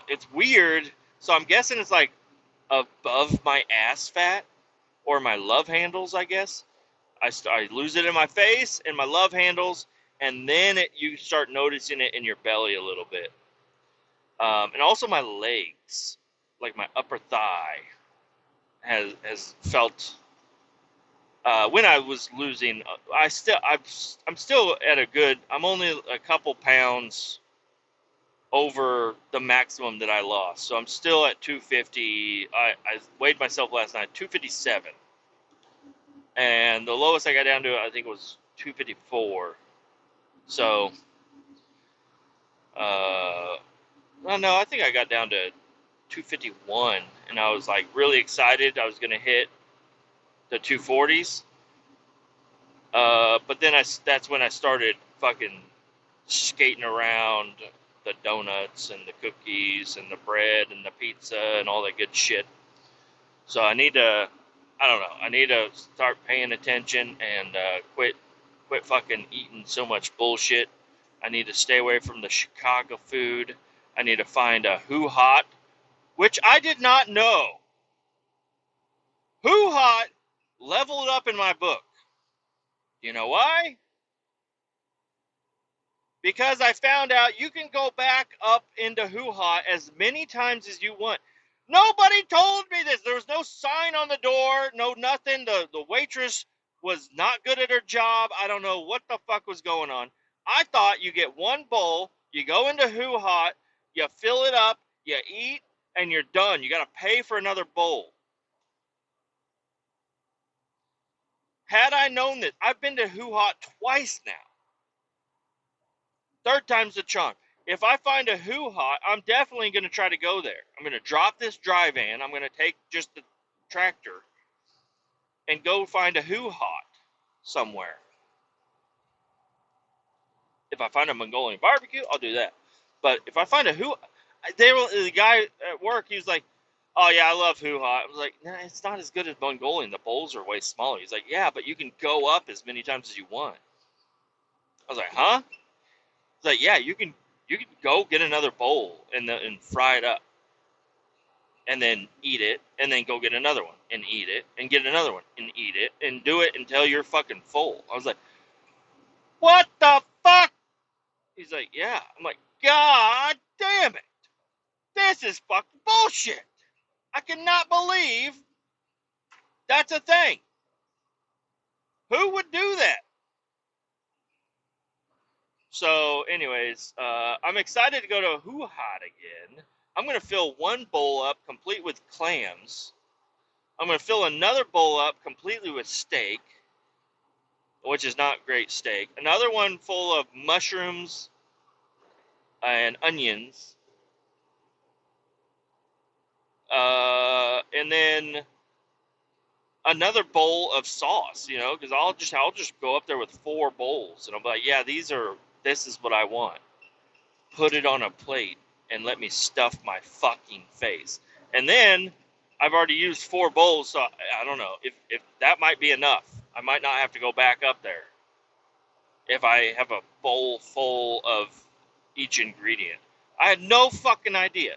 It's weird. So I'm guessing it's like above my ass fat or my love handles, I guess. I lose it in my face and my love handles, and then you start noticing it in your belly a little bit. And also my legs, like my upper thigh, has felt when I was losing. I'm still at a good. I'm only a couple pounds over the maximum that I lost, so I'm still at 250. I weighed myself last night, 257, and the lowest I got down to, I think, was 254. So, well, no, I think I got down to 251, and I was like really excited. I was gonna hit the 240s. But then that's when I started fucking skating around the donuts and the cookies and the bread and the pizza and all that good shit. So I need to, I don't know, I need to start paying attention and quit fucking eating so much bullshit. I need to stay away from the Chicago food. I need to find a Who Hot, which I did not know. Who Hot leveled up in my book. You know why? Because I found out you can go back up into Hoo Ha as many times as you want. Nobody told me this. There was no sign on the door, no nothing. The waitress was not good at her job. I don't know what the fuck was going on. I thought you get one bowl, you go into Hoo Ha, you fill it up, you eat, and you're done. You got to pay for another bowl. Had I known this, I've been to Hoo Ha twice now. Third time's the charm. If I find a Hoo Ha, I'm definitely going to try to go there. I'm going to drop this dry van. I'm going to take just the tractor and go find a Hoo Ha somewhere. If I find a Mongolian barbecue, I'll do that. But if I find a Hoo Ha, the guy at work, he was like, oh yeah, I love Hoo Ha. I was like, nah, it's not as good as Mongolian. The bowls are way smaller. He's like, yeah, but you can go up as many times as you want. I was like, huh? He's like, yeah, you can go get another bowl and fry it up, and then eat it, and then go get another one and eat it, and get another one and eat it, and do it until you're fucking full. I was like, what the fuck? He's like, yeah. I'm like, God damn it. This is fucking bullshit. I cannot believe that's a thing. Who would do that? So, anyways, I'm excited to go to Hoo Ha again. I'm going to fill one bowl up complete with clams. I'm going to fill another bowl up completely with steak, which is not great steak. Another one full of mushrooms and onions. And then another bowl of sauce, because I'll just go up there with 4 bowls, and I'll be like, yeah, this is what I want. Put it on a plate and let me stuff my fucking face. And then I've already used 4 bowls, so I don't know if that might be enough. I might not have to go back up there if I have a bowl full of each ingredient. I had no fucking idea.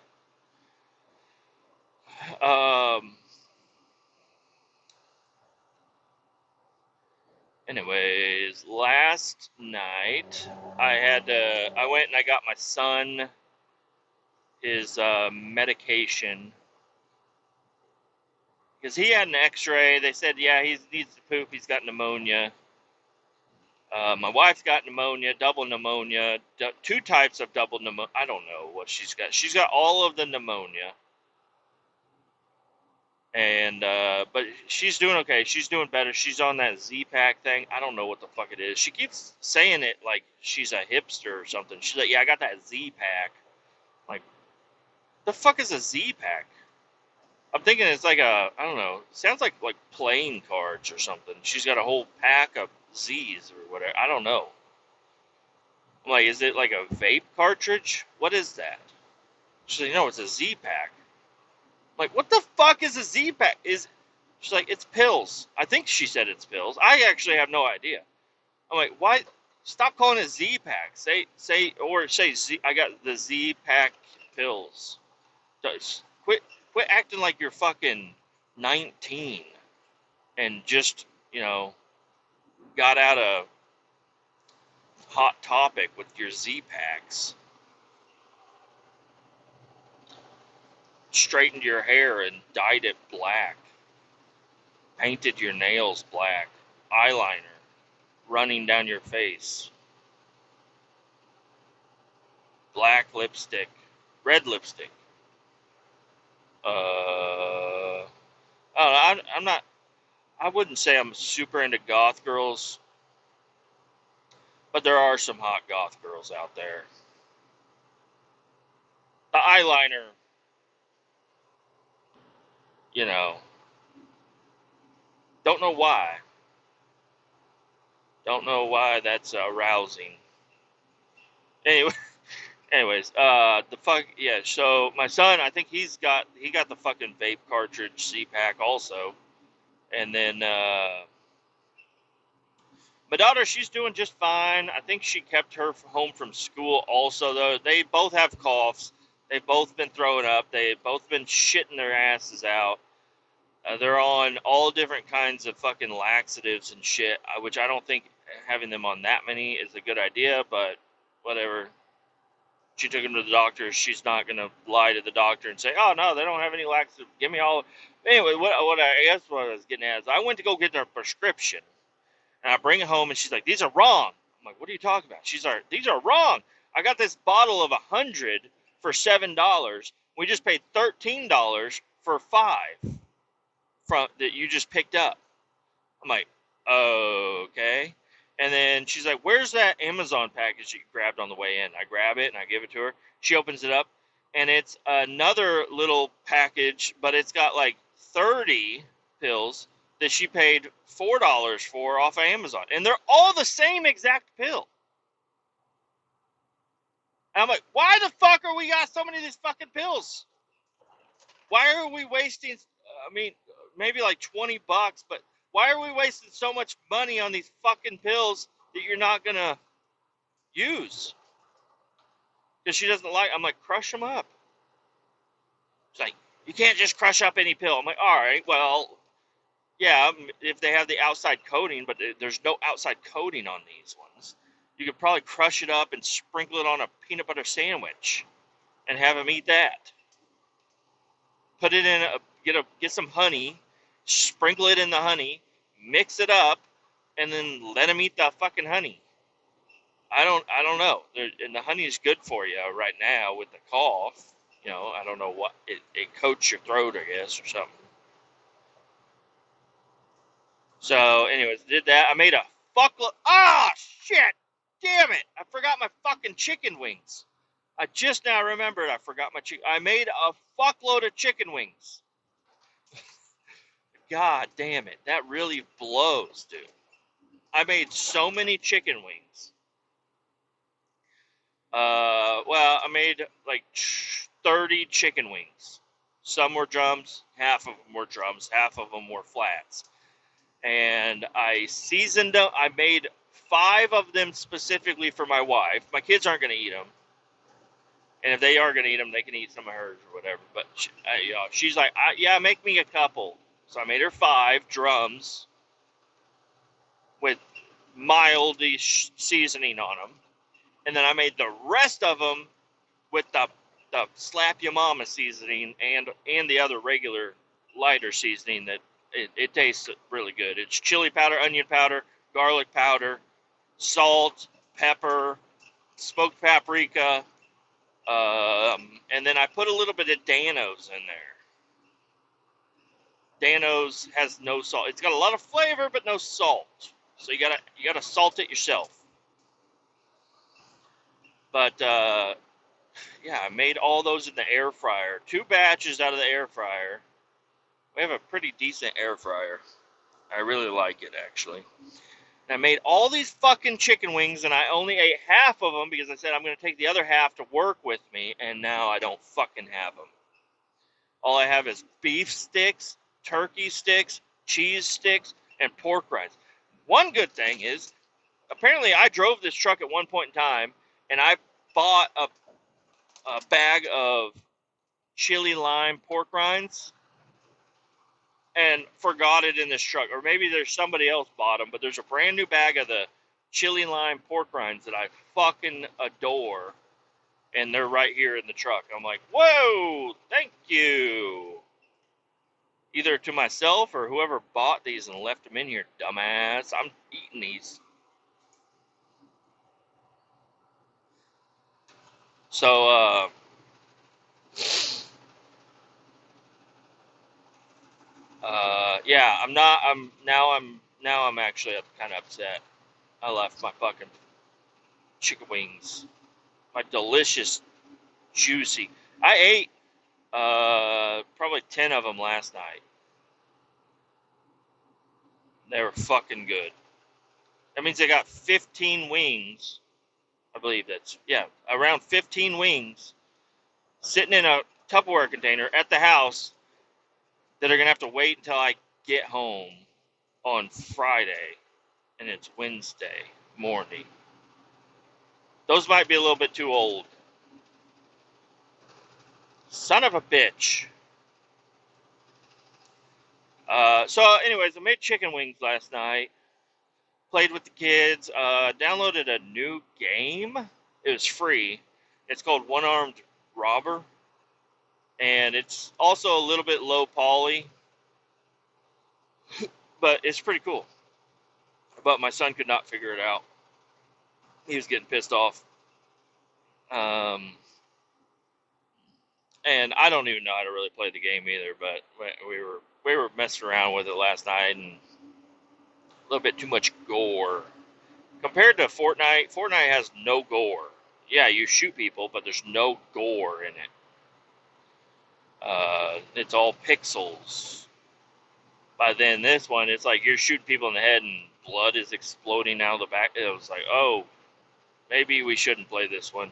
Anyways, last night I went and I got my son his medication because he had an X-ray. They said, yeah, he needs to poop. He's got pneumonia. My wife's got pneumonia, double pneumonia, two types of double pneumonia. I don't know what she's got. She's got all of the pneumonia, and but she's doing okay. She's doing better. She's on that Z-Pack thing. I don't know what the fuck it is. She keeps saying it like she's a hipster or something. She's like, yeah, I got that Z-Pack. Like, the fuck is a Z-Pack? I'm thinking it's like I don't know. Sounds like playing cards or something. She's got a whole pack of Z's or whatever. I don't know. I'm like, is it like a vape cartridge? What is that? She's like, no, it's a Z-Pack. I'm like, what the fuck is a Z-Pack? She's like, it's pills. I think she said it's pills. I actually have no idea. I'm like, why? Stop calling it Z-Pack. Say Z. I got the Z-Pack pills. Quit acting like you're fucking 19 and just, got out of Hot Topic with your Z-Packs. Straightened your hair and dyed it black. Painted your nails black. Eyeliner running down your face. Black lipstick. Red lipstick. I'm not. I wouldn't say I'm super into goth girls, but there are some hot goth girls out there. The eyeliner, don't know why. Don't know why that's arousing. Anyway, anyways, the fuck, yeah. So my son, I think he got the fucking vape cartridge Z-Pack also, and then my daughter, she's doing just fine. I think she kept her home from school also, though. They both have coughs. They've both been throwing up. They've both been shitting their asses out. They're on all different kinds of fucking laxatives and shit, which I don't think having them on that many is a good idea, but whatever. She took them to the doctor. She's not going to lie to the doctor and say, oh, no, they don't have any laxative. Give me all. Anyway, what I was getting at is I went to go get their prescription. And I bring it home, and she's like, these are wrong. I'm like, what are you talking about? She's like, these are wrong. I got this bottle of 100 for $7. We just paid $13 for 5 that you just picked up. I'm like, okay. And then she's like, where's that Amazon package that you grabbed on the way in? I grab it, and I give it to her. She opens it up, and it's another little package, but it's got like 30 pills that she paid $4 for off of Amazon. And they're all the same exact pill. And I'm like, why the fuck are we got so many of these fucking pills? Why are we wasting, maybe like $20, but why are we wasting so much money on these fucking pills that you're not going to use? Because she doesn't like, I'm like, crush them up. She's like, you can't just crush up any pill. I'm like, all right, well, yeah, if they have the outside coating, but there's no outside coating on these ones. You could probably crush it up and sprinkle it on a peanut butter sandwich and have them eat that. Put it in get some honey, sprinkle it in the honey, mix it up, and then let them eat the fucking honey. I don't know. And the honey is good for you right now with the cough. I don't know what it coats your throat, I guess, or something. So, anyways, did that. I made a fuckload. Ah, shit! Damn it! I forgot my fucking chicken wings. I just now remembered I forgot my chicken. I made a fuckload of chicken wings. God damn it. That really blows, dude. I made so many chicken wings. Well, I made like 30 chicken wings. Some were drums, half of them were drums, half of them were flats. And I seasoned them. I made 5 of them specifically for my wife. My kids aren't going to eat them. And if they are going to eat them, they can eat some of hers or whatever. But she's like, yeah, make me a couple. So I made her 5 drums with mildish seasoning on them, and then I made the rest of them with the slap your mama seasoning and the other regular lighter seasoning that it tastes really good. It's chili powder, onion powder, garlic powder, salt, pepper, smoked paprika, and then I put a little bit of Danos in there. Danos has no salt. It's got a lot of flavor but no salt, so you gotta salt it yourself. But yeah, I made all those in the air fryer. 2 batches out of the air fryer. We have a pretty decent air fryer. I really like it, actually. And I made all these fucking chicken wings, and I only ate half of them because I said I'm going to take the other half to work with me, and now I don't fucking have them. All I have is beef sticks, turkey sticks, cheese sticks, and pork rinds. One good thing is, apparently I drove this truck at one point in time, and I bought a bag of chili lime pork rinds and forgot it in this truck. Or maybe there's somebody else bought them, but there's a brand new bag of the chili lime pork rinds that I fucking adore, and they're right here in the truck. I'm like, whoa, thank you. Either to myself or whoever bought these and left them in here, dumbass. I'm eating these. So, yeah, now I'm actually kind of upset. I left my fucking chicken wings, my delicious, juicy. I ate probably 10 of them last night. They were fucking good. That means I got 15 wings. I believe that's, yeah, around 15 wings sitting in a Tupperware container at the house that are going to have to wait until I get home on Friday, and it's Wednesday morning. Those might be a little bit too old. Son of a bitch. So anyways, I made chicken wings last night. Played with the kids. Downloaded a new game. It was free. It's called One Armed Robber. And it's also a little bit low poly. But it's pretty cool. But my son could not figure it out. He was getting pissed off. And I don't even know how to really play the game either, but we were messing around with it last night, and a little bit too much gore. Compared to Fortnite, Fortnite has no gore. Yeah, you shoot people, but there's no gore in it. It's all pixels. But then this one, it's like you're shooting people in the head and blood is exploding out of the back. It was like, oh, maybe we shouldn't play this one.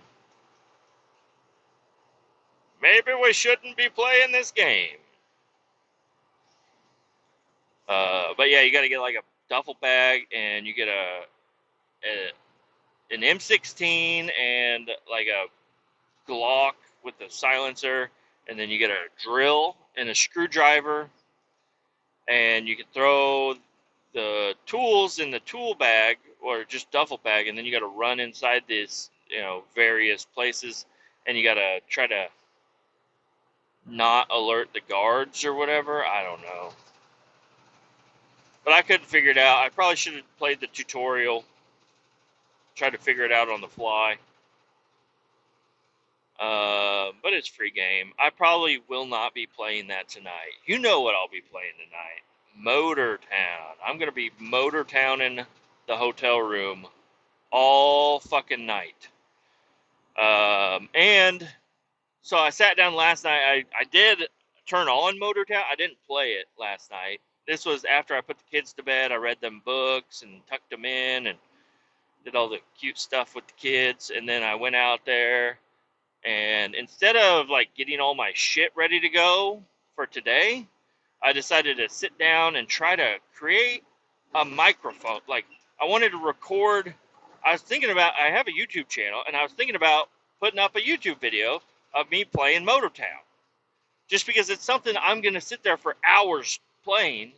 Maybe we shouldn't be playing this game. But yeah, you got to get like a duffel bag, and you get an M16 and like a Glock with a silencer, and then you get a drill and a screwdriver, and you can throw the tools in the tool bag or just duffel bag, and then you got to run inside this, various places, and you got to try to not alert the guards or whatever. I don't know. But I couldn't figure it out. I probably should have played the tutorial. Tried to figure it out on the fly. But it's free game. I probably will not be playing that tonight. You know what I'll be playing tonight. Motor Town. I'm going to be Motor Town in the hotel room all fucking night. And so I sat down last night. I did turn on Motor Town. I didn't play it last night. This was after I put the kids to bed. I read them books and tucked them in and did all the cute stuff with the kids. And then I went out there, and instead of like getting all my shit ready to go for today, I decided to sit down and try to create a microphone. Like, I wanted to record. I was thinking about, I have a YouTube channel, and I was thinking about putting up a YouTube video of me playing Motor Town. Just because it's something I'm going to sit there for hours playing,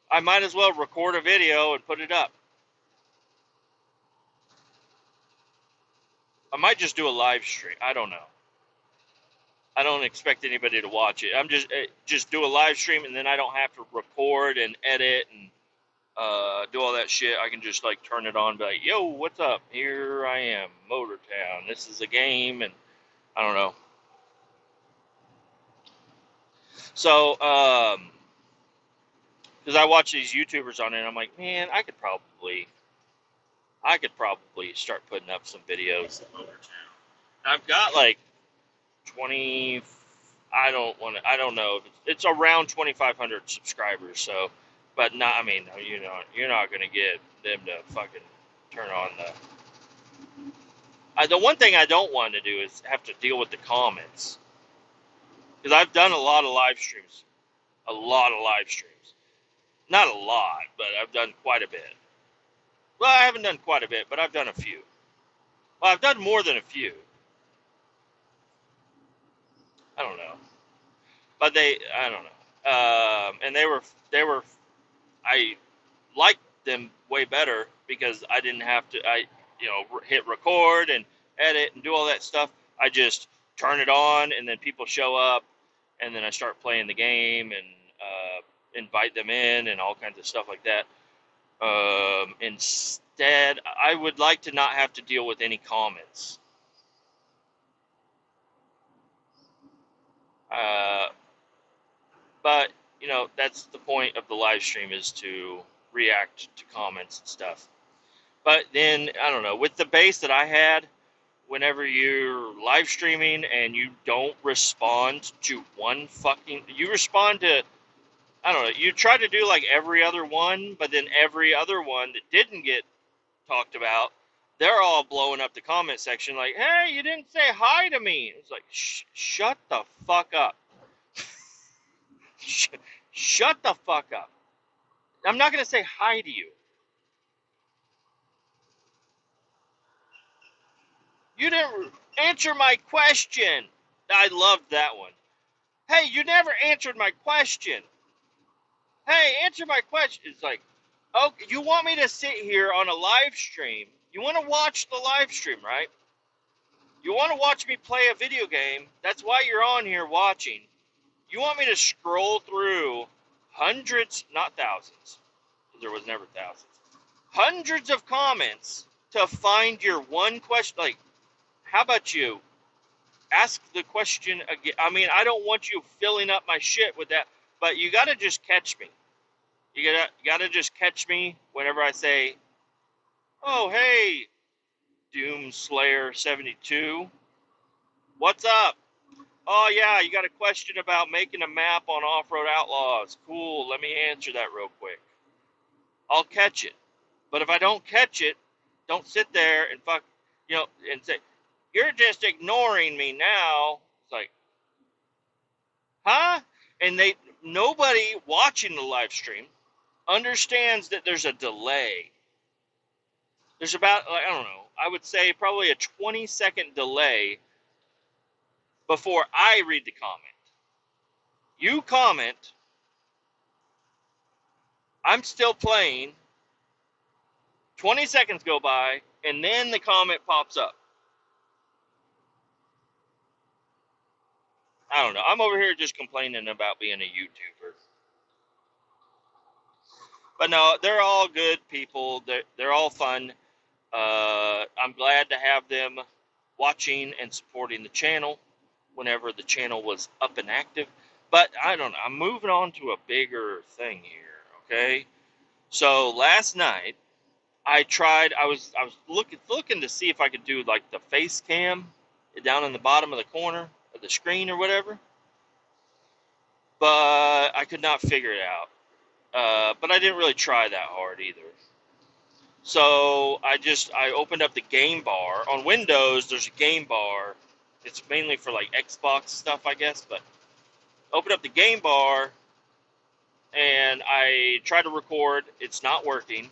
I might as well record a video and put it up. I might just do a live stream. I don't know. I don't expect anybody to watch it. I'm just do a live stream, and then I don't have to record and edit and do all that shit. I can just like turn it on, and be like, "Yo, what's up? Here I am, Motortown. This is a game," and I don't know. So, because I watch these YouTubers on it, and I'm like, man, I could probably start putting up some videos. I've got like 20. I don't know. It's around 2,500 subscribers. So, but not. I mean, you're not gonna get them to fucking turn on the. The one thing I don't want to do is have to deal with the comments, because I've done a lot of live streams, Not a lot, but I've done quite a bit. Well, I haven't done quite a bit, but I've done a few. Well, I've done more than a few. I don't know, but I don't know. And they were, I liked them way better because I didn't have to, hit record and edit and do all that stuff. I just turn it on, and then people show up, and then I start playing the game and invite them in and all kinds of stuff like that. Instead, I would like to not have to deal with any comments. But, that's the point of the live stream, is to react to comments and stuff. But then, I don't know, with the base that I had, whenever you're live streaming and you don't respond to you respond to, I don't know, you try to do like every other one, but then every other one that didn't get talked about, they're all blowing up the comment section like, hey, you didn't say hi to me. It's like, shut the fuck up. Shut the fuck up. I'm not going to say hi to you. You didn't answer my question. I loved that one. Hey, you never answered my question. Hey, answer my question. It's like, oh, you want me to sit here on a live stream? You want to watch the live stream, right? You want to watch me play a video game? That's why you're on here watching. You want me to scroll through hundreds, not thousands, there was never thousands, hundreds of comments to find your one question? Like, how about you ask the question again? I mean, I don't want you filling up my shit with that, but you got to just catch me. You gotta just catch me whenever I say, oh, hey, Doomslayer 72. What's up? Oh, yeah, you got a question about making a map on Off-Road Outlaws. Cool, let me answer that real quick. I'll catch it. But if I don't catch it, don't sit there and and say, you're just ignoring me now. It's like, huh? And nobody watching the live stream understands that there's a delay. There's about, I don't know, I would say probably a 20-second delay before I read the comment. You comment, I'm still playing, 20 seconds go by, and then the comment pops up. I don't know. I'm over here just complaining about being a YouTuber. But no, they're all good people. They're all fun. I'm glad to have them watching and supporting the channel whenever the channel was up and active. But I don't know. I'm moving on to a bigger thing here, okay? So last night, I was looking to see if I could do like the face cam down in the bottom of the corner of the screen or whatever. But I could not figure it out. But I didn't really try that hard either. So I opened up the game bar. On Windows, there's a game bar. It's mainly for like Xbox stuff, I guess. But open up the game bar, and I try to record. It's not working.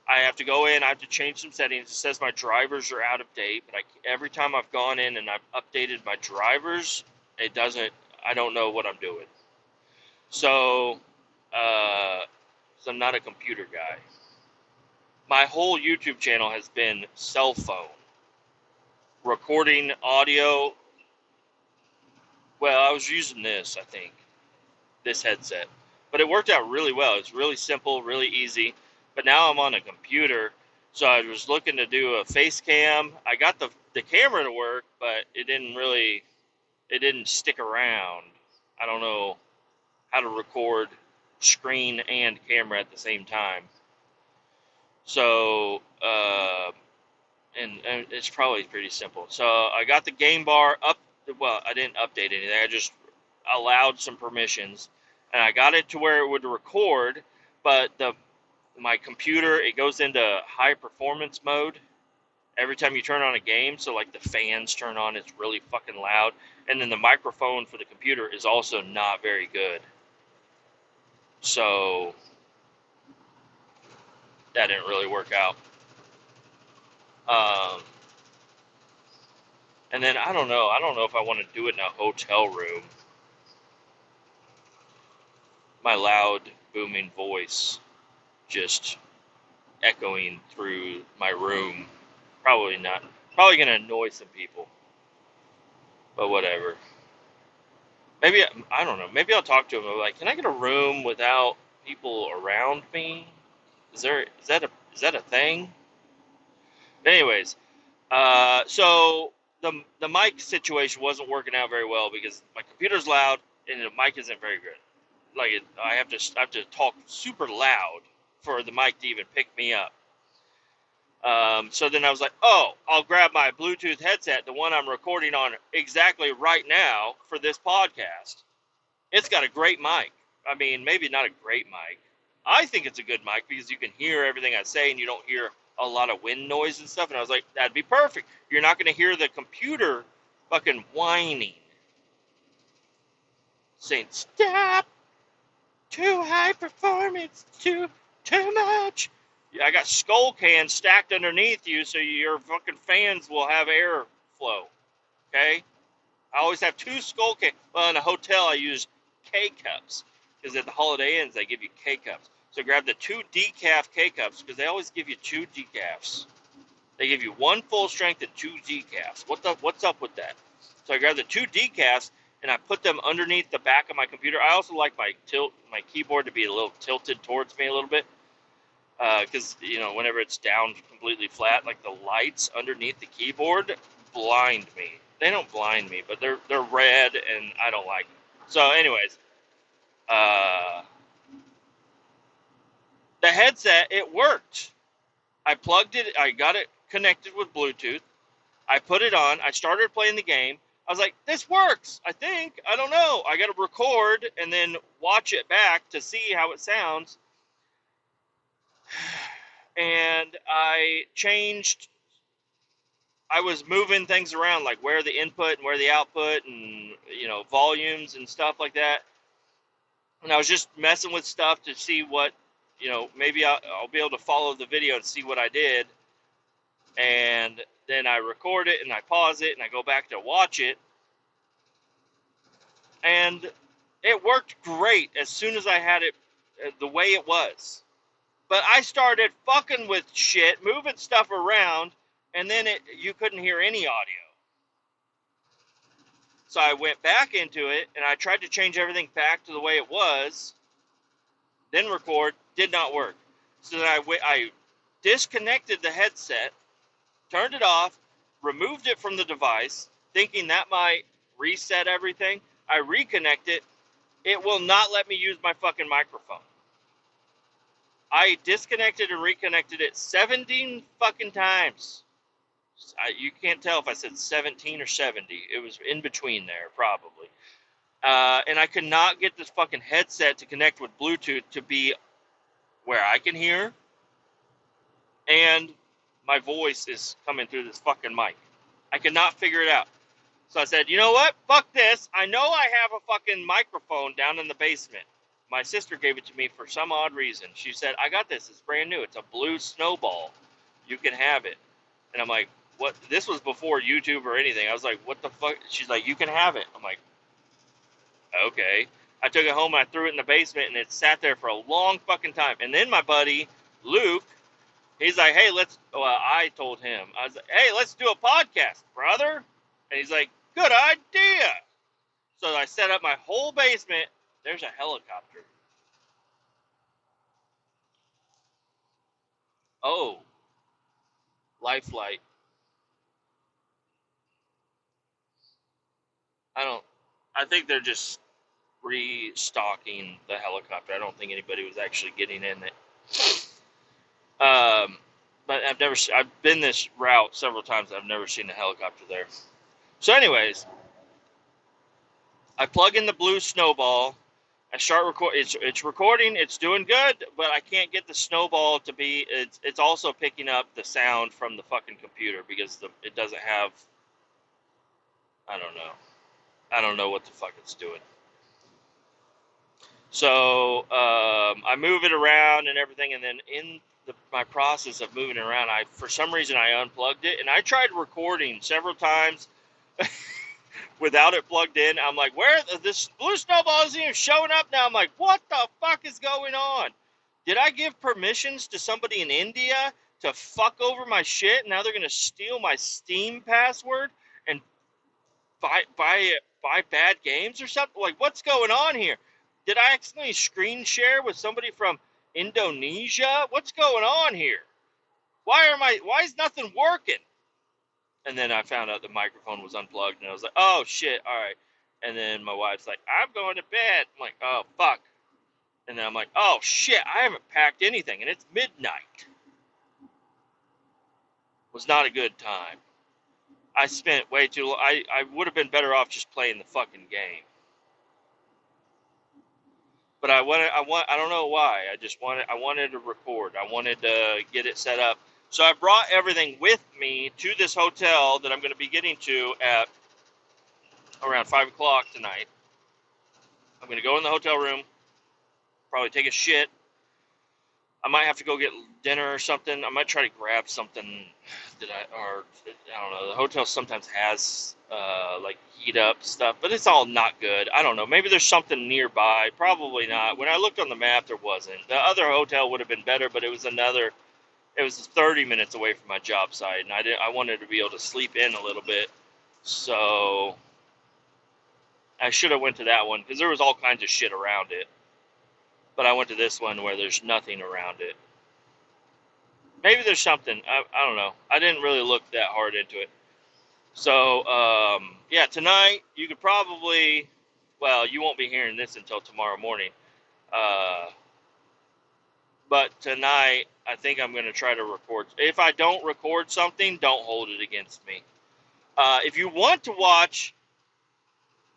I have to go in. I have to change some settings. It says my drivers are out of date. But every time I've gone in and I've updated my drivers, it doesn't. I don't know what I'm doing. So, I'm not a computer guy. My whole YouTube channel has been cell phone. recording audio. Well, I was using this, I think, this headset. But it worked out really well. It's really simple, really easy. But now I'm on a computer, so I was looking to do a face cam. I got the camera to work, but it didn't stick around. I don't know how to record screen and camera at the same time. So, and it's probably pretty simple. So I got the game bar up. Well, I didn't update anything. I just allowed some permissions, and I got it to where it would record. But my computer, it goes into high performance mode every time you turn on a game. So like the fans turn on, it's really fucking loud, and then the microphone for the computer is also not very good. So that didn't really work out. And then I don't know if I want to do it in a hotel room. My loud, booming voice just echoing through my room. Probably not. Probably going to annoy some people. But whatever. Maybe, I don't know. Maybe I'll talk to him. Like, can I get a room without people around me? Is that a thing? Anyways, so the mic situation wasn't working out very well because my computer's loud and the mic isn't very good. Like I have to talk super loud for the mic to even pick me up. So then I was like, oh, I'll grab my Bluetooth headset, the one I'm recording on exactly right now for this podcast. It's got a great mic. I mean, maybe not a great mic. I think it's a good mic because you can hear everything I say and you don't hear a lot of wind noise and stuff. And I was like, that'd be perfect. You're not going to hear the computer fucking whining, saying, stop, too high performance, too much. I got skull cans stacked underneath you so your fucking fans will have airflow. Okay? I always have 2 skull cans. Well, in a hotel, I use K-cups because at the Holiday Inns, they give you K-cups. So grab the 2 decaf K-cups because they always give you 2 decafs. They give you 1 full strength and 2 decafs. What's up with that? So I grabbed the 2 decafs and I put them underneath the back of my computer. I also like my keyboard to be a little tilted towards me a little bit. Because, whenever it's down completely flat, like the lights underneath the keyboard blind me. They don't blind me, but they're red, and I don't like them. So, anyways, the headset, it worked. I plugged it. I got it connected with Bluetooth. I put it on. I started playing the game. I was like, this works, I think. I don't know. I got to record and then watch it back to see how it sounds. And I was moving things around, like where the input and where the output and, volumes and stuff like that. And I was just messing with stuff to see what, maybe I'll be able to follow the video and see what I did. And then I record it and I pause it and I go back to watch it. And it worked great as soon as I had it the way it was. But I started fucking with shit, moving stuff around, and then you couldn't hear any audio. So I went back into it, and I tried to change everything back to the way it was, then record, did not work. So then I disconnected the headset, turned it off, removed it from the device, thinking that might reset everything. I reconnect it. It will not let me use my fucking microphone. I disconnected and reconnected it 17 fucking times. You can't tell if I said 17 or 70. It was in between there, probably. And I could not get this fucking headset to connect with Bluetooth to be where I can hear. And my voice is coming through this fucking mic. I could not figure it out. So I said, you know what? Fuck this. I know I have a fucking microphone down in the basement. My sister gave it to me for some odd reason. She said, I got this. It's brand new. It's a blue snowball. You can have it. And I'm like, what? This was before YouTube or anything. I was like, what the fuck? She's like, you can have it. I'm like, okay. I took it home and I threw it in the basement and it sat there for a long fucking time. And then my buddy, Luke, He's like, hey, I told him, I was like, hey, let's do a podcast, brother. And he's like, good idea. So I set up my whole basement. There's a helicopter. Oh, life flight. I think they're just restocking the helicopter. I don't think anybody was actually getting in it. But I've been this route several times. I've never seen a helicopter there. So anyways, I plug in the blue snowball. I start record. It's recording. It's doing good, but I can't get the snowball to be. It's also picking up the sound from the fucking computer because it doesn't have. I don't know. I don't know what the fuck it's doing. So I move it around and everything, and then in my process of moving it around, for some reason I unplugged it, and I tried recording several times without it plugged in. I'm like, this blue snowball isn't even showing up now. I'm like, what the fuck is going on? Did I give permissions to somebody in India to fuck over my shit? Now they're gonna steal my Steam password and buy bad games or something? Like, what's going on here? Did I accidentally screen share with somebody from Indonesia? What's going on here? Why is nothing working? And then I found out the microphone was unplugged, and I was like, oh shit, all right. And then my wife's like, I'm going to bed. I'm like, oh fuck. And then I'm like, oh shit, I haven't packed anything, and it's midnight. Was not a good time. I spent way too long. I would have been better off just playing the fucking game. But I don't know why. I wanted to record. I wanted to get it set up. So I brought everything with me to this hotel that I'm going to be getting to at around 5 o'clock tonight. I'm going to go in the hotel room, probably take a shit. I might have to go get dinner or something. I might try to grab something I don't know. The hotel sometimes has like heat up stuff, but it's all not good. I don't know. Maybe there's something nearby. Probably not. When I looked on the map, there wasn't. The other hotel would have been better, but it was 30 minutes away from my job site, and I wanted to be able to sleep in a little bit. So I should have went to that one because there was all kinds of shit around it. But I went to this one where there's nothing around it. Maybe there's something. I don't know. I didn't really look that hard into it. So, yeah, tonight you could probably, well, you won't be hearing this until tomorrow morning. But tonight, I think I'm going to try to record. If I don't record something, don't hold it against me. If you want to watch,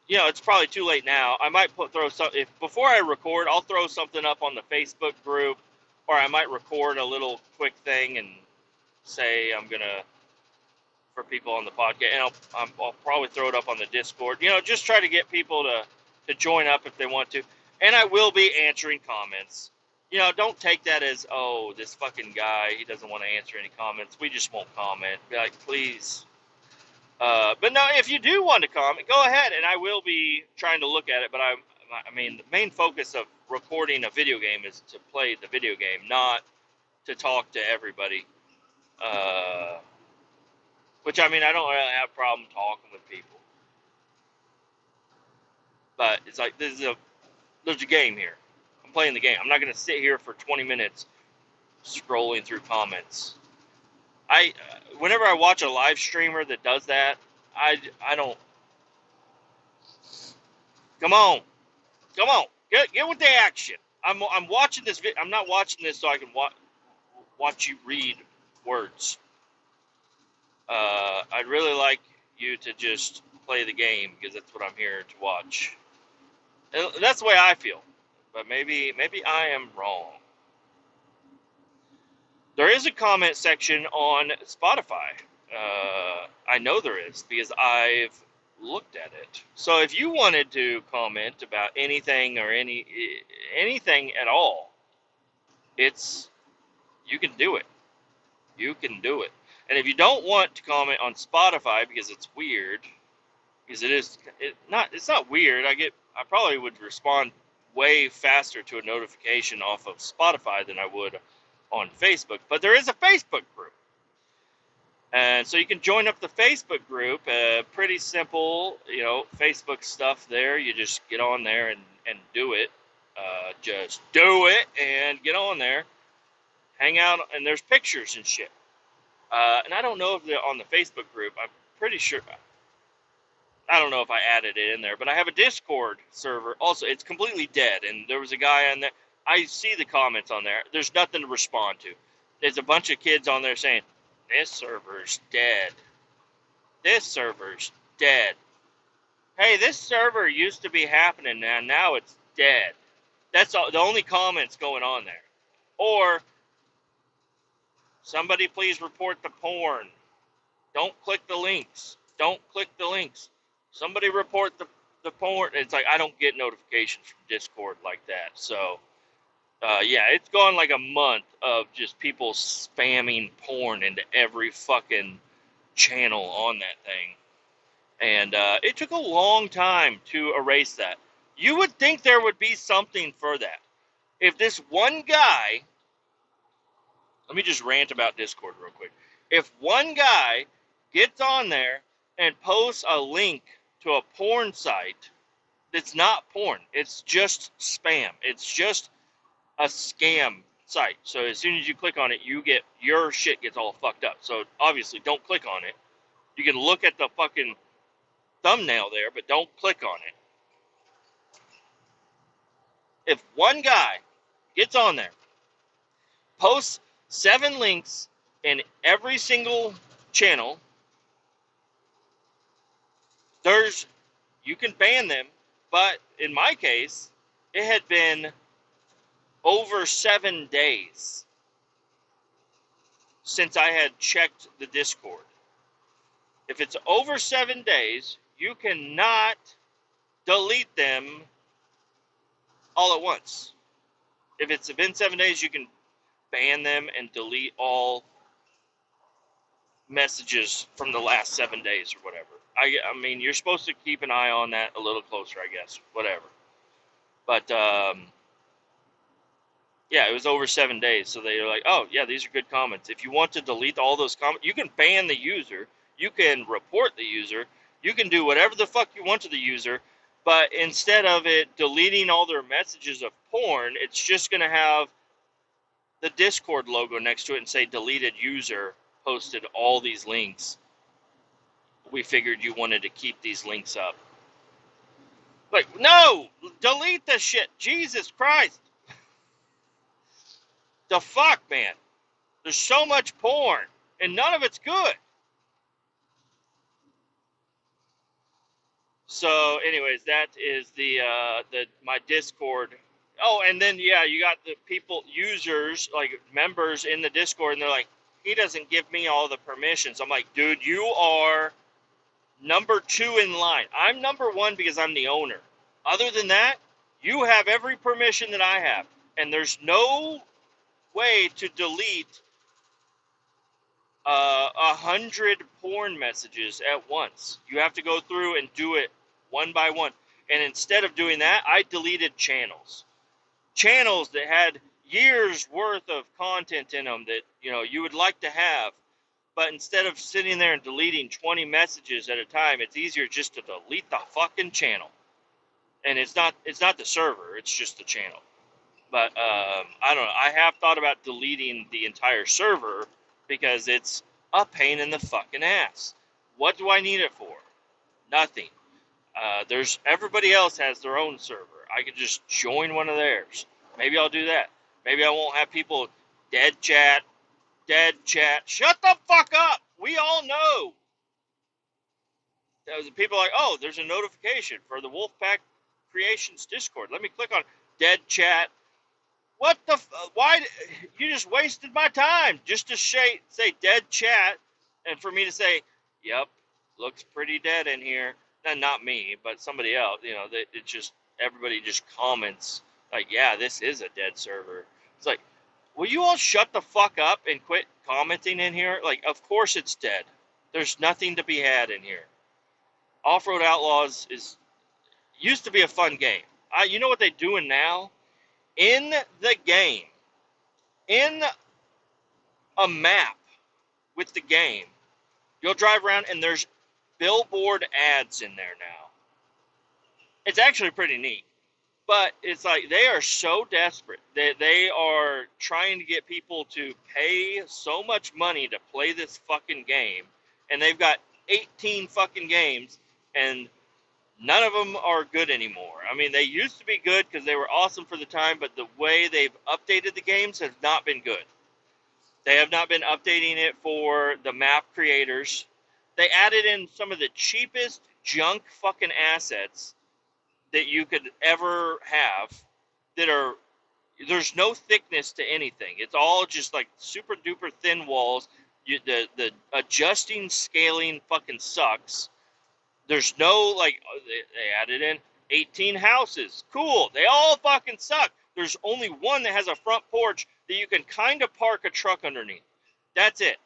it's probably too late now. I might throw something. Before I record, I'll throw something up on the Facebook group, or I might record a little quick thing and say I'm gonna for people on the podcast, and I'll probably throw it up on the Discord. Just try to get people to join up if they want to, and I will be answering comments. Don't take that as, oh, this fucking guy, he doesn't want to answer any comments. We just won't comment. Be like, please. But no, if you do want to comment, go ahead, and I will be trying to look at it. But the main focus of recording a video game is to play the video game, not to talk to everybody. Which, I don't really have a problem talking with people. But it's like, there's a game here. I'm playing the game. I'm not going to sit here for 20 minutes scrolling through comments. Whenever I watch a live streamer that does that, I don't. Come on, get with the action. I'm watching this. I'm not watching this so I can watch you read words. I'd really like you to just play the game because that's what I'm here to watch. And that's the way I feel, but maybe I am wrong. There is a comment section on Spotify. I know there is because I've looked at it. So if you wanted to comment about anything or anything at all, you can do it. You can do it. And if you don't want to comment on Spotify because it's weird, because it's not weird. I probably would respond way faster to a notification off of Spotify than I would on Facebook, but there is a Facebook group. And so you can join up the Facebook group. Pretty simple, Facebook stuff there. You just get on there and do it. Just do it and get on there. Hang out, and there's pictures and shit. And I don't know if they're on the Facebook group. I'm pretty sure. I don't know if I added it in there, but I have a Discord server. Also, it's completely dead, and there was a guy on there. I see the comments on there. There's nothing to respond to. There's a bunch of kids on there saying, this server's dead. This server's dead. Hey, this server used to be happening, and now it's dead. That's all, the only comments going on there. Or, somebody please report the porn. Don't click the links. Don't click the links. Somebody report the porn. It's like, I don't get notifications from Discord like that. So, yeah, it's gone like a month of just people spamming porn into every fucking channel on that thing. And it took a long time to erase that. You would think there would be something for that. If this one guy, let me just rant about Discord real quick. If one guy gets on there and posts a link to a porn site that's not porn, it's just spam. It's just a scam site. So as soon as you click on it, your shit gets all fucked up. So obviously don't click on it. You can look at the fucking thumbnail there, but don't click on it. If one guy gets on there, posts 7 links in every single channel, you can ban them, but in my case, it had been over 7 days since I had checked the Discord. If it's over 7 days, you cannot delete them all at once. If it's been 7 days, you can ban them and delete all messages from the last 7 days or whatever. I mean, you're supposed to keep an eye on that a little closer, I guess. Whatever. But, yeah, it was over 7 days. So they were like, oh, yeah, these are good comments. If you want to delete all those comments, you can ban the user. You can report the user. You can do whatever the fuck you want to the user. But instead of it deleting all their messages of porn, it's just going to have the Discord logo next to it and say deleted user posted all these links. We figured you wanted to keep these links up. Like, no! Delete the shit! Jesus Christ! The fuck, man? There's so much porn, and none of it's good. So, anyways, that is my Discord. Oh, and then, yeah, you got the users, like members in the Discord, and they're like, he doesn't give me all the permissions. I'm like, dude, you are number 2 in line. I'm number 1 because I'm the owner. Other than that, you have every permission that I have. And there's no way to delete 100 porn messages at once. You have to go through and do it one by one. And instead of doing that, I deleted channels. Channels that had years worth of content in them that, you would like to have. But instead of sitting there and deleting 20 messages at a time, it's easier just to delete the fucking channel. And it's not the server, it's just the channel. But I don't know. I have thought about deleting the entire server because it's a pain in the fucking ass. What do I need it for? Nothing. Everybody else has their own server. I could just join one of theirs. Maybe I'll do that. Maybe I won't have people dead chat. Shut the fuck up. We all know. People are like, oh, there's a notification for the Wolfpack Creations Discord. Let me click on dead chat. What the? Why? You just wasted my time just to say dead chat, and for me to say, yep, looks pretty dead in here. And not me, but somebody else. Everybody just comments like, yeah, this is a dead server. It's like, will you all shut the fuck up and quit commenting in here? Like, of course it's dead. There's nothing to be had in here. Off-Road Outlaws used to be a fun game. You know what they're doing now? In the game, in a map with the game. You'll drive around and there's billboard ads in there now. It's actually pretty neat. But it's like they are so desperate that they are trying to get people to pay so much money to play this fucking game. And they've got 18 fucking games, and none of them are good anymore. I mean, they used to be good because they were awesome for the time, but the way they've updated the games has not been good. They have not been updating it for the map creators. They added in some of the cheapest junk fucking assets that you could ever have that are, there's no thickness to anything. It's all just like super duper thin walls. The adjusting scaling fucking sucks. There's no like, they added in 18 houses. Cool. They all fucking suck. There's only one that has a front porch that you can kind of park a truck underneath. That's it.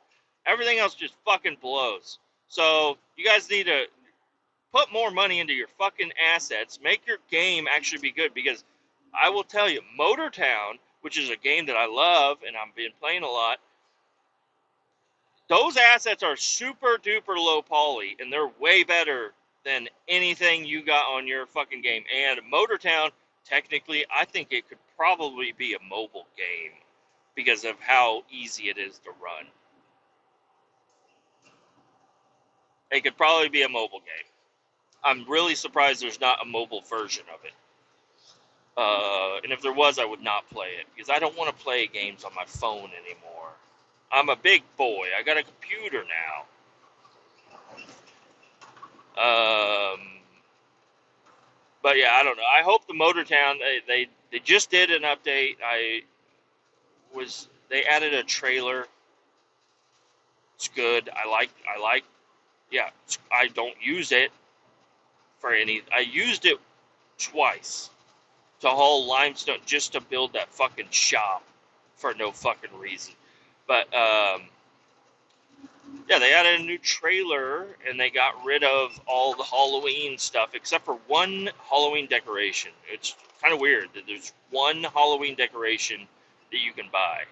Everything else just fucking blows. So you guys need to put more money into your fucking assets. Make your game actually be good, because I will tell you, Motortown, which is a game that I love and I've been playing a lot, those assets are super duper low poly and they're way better than anything you got on your fucking game. And Motortown, technically, I think it could probably be a mobile game because of how easy it is to run. It could probably be a mobile game. I'm really surprised there's not a mobile version of it. And if there was, I would not play it because I don't want to play games on my phone anymore. I'm a big boy. I got a computer now. But yeah, I don't know. I hope the Motortown, they just did an update. They added a trailer. It's good. I like. Yeah, I don't use it for any. I used it twice to haul limestone just to build that fucking shop for no fucking reason. But yeah, they added a new trailer and they got rid of all the Halloween stuff except for one Halloween decoration. It's kind of weird that there's one Halloween decoration that you can buy.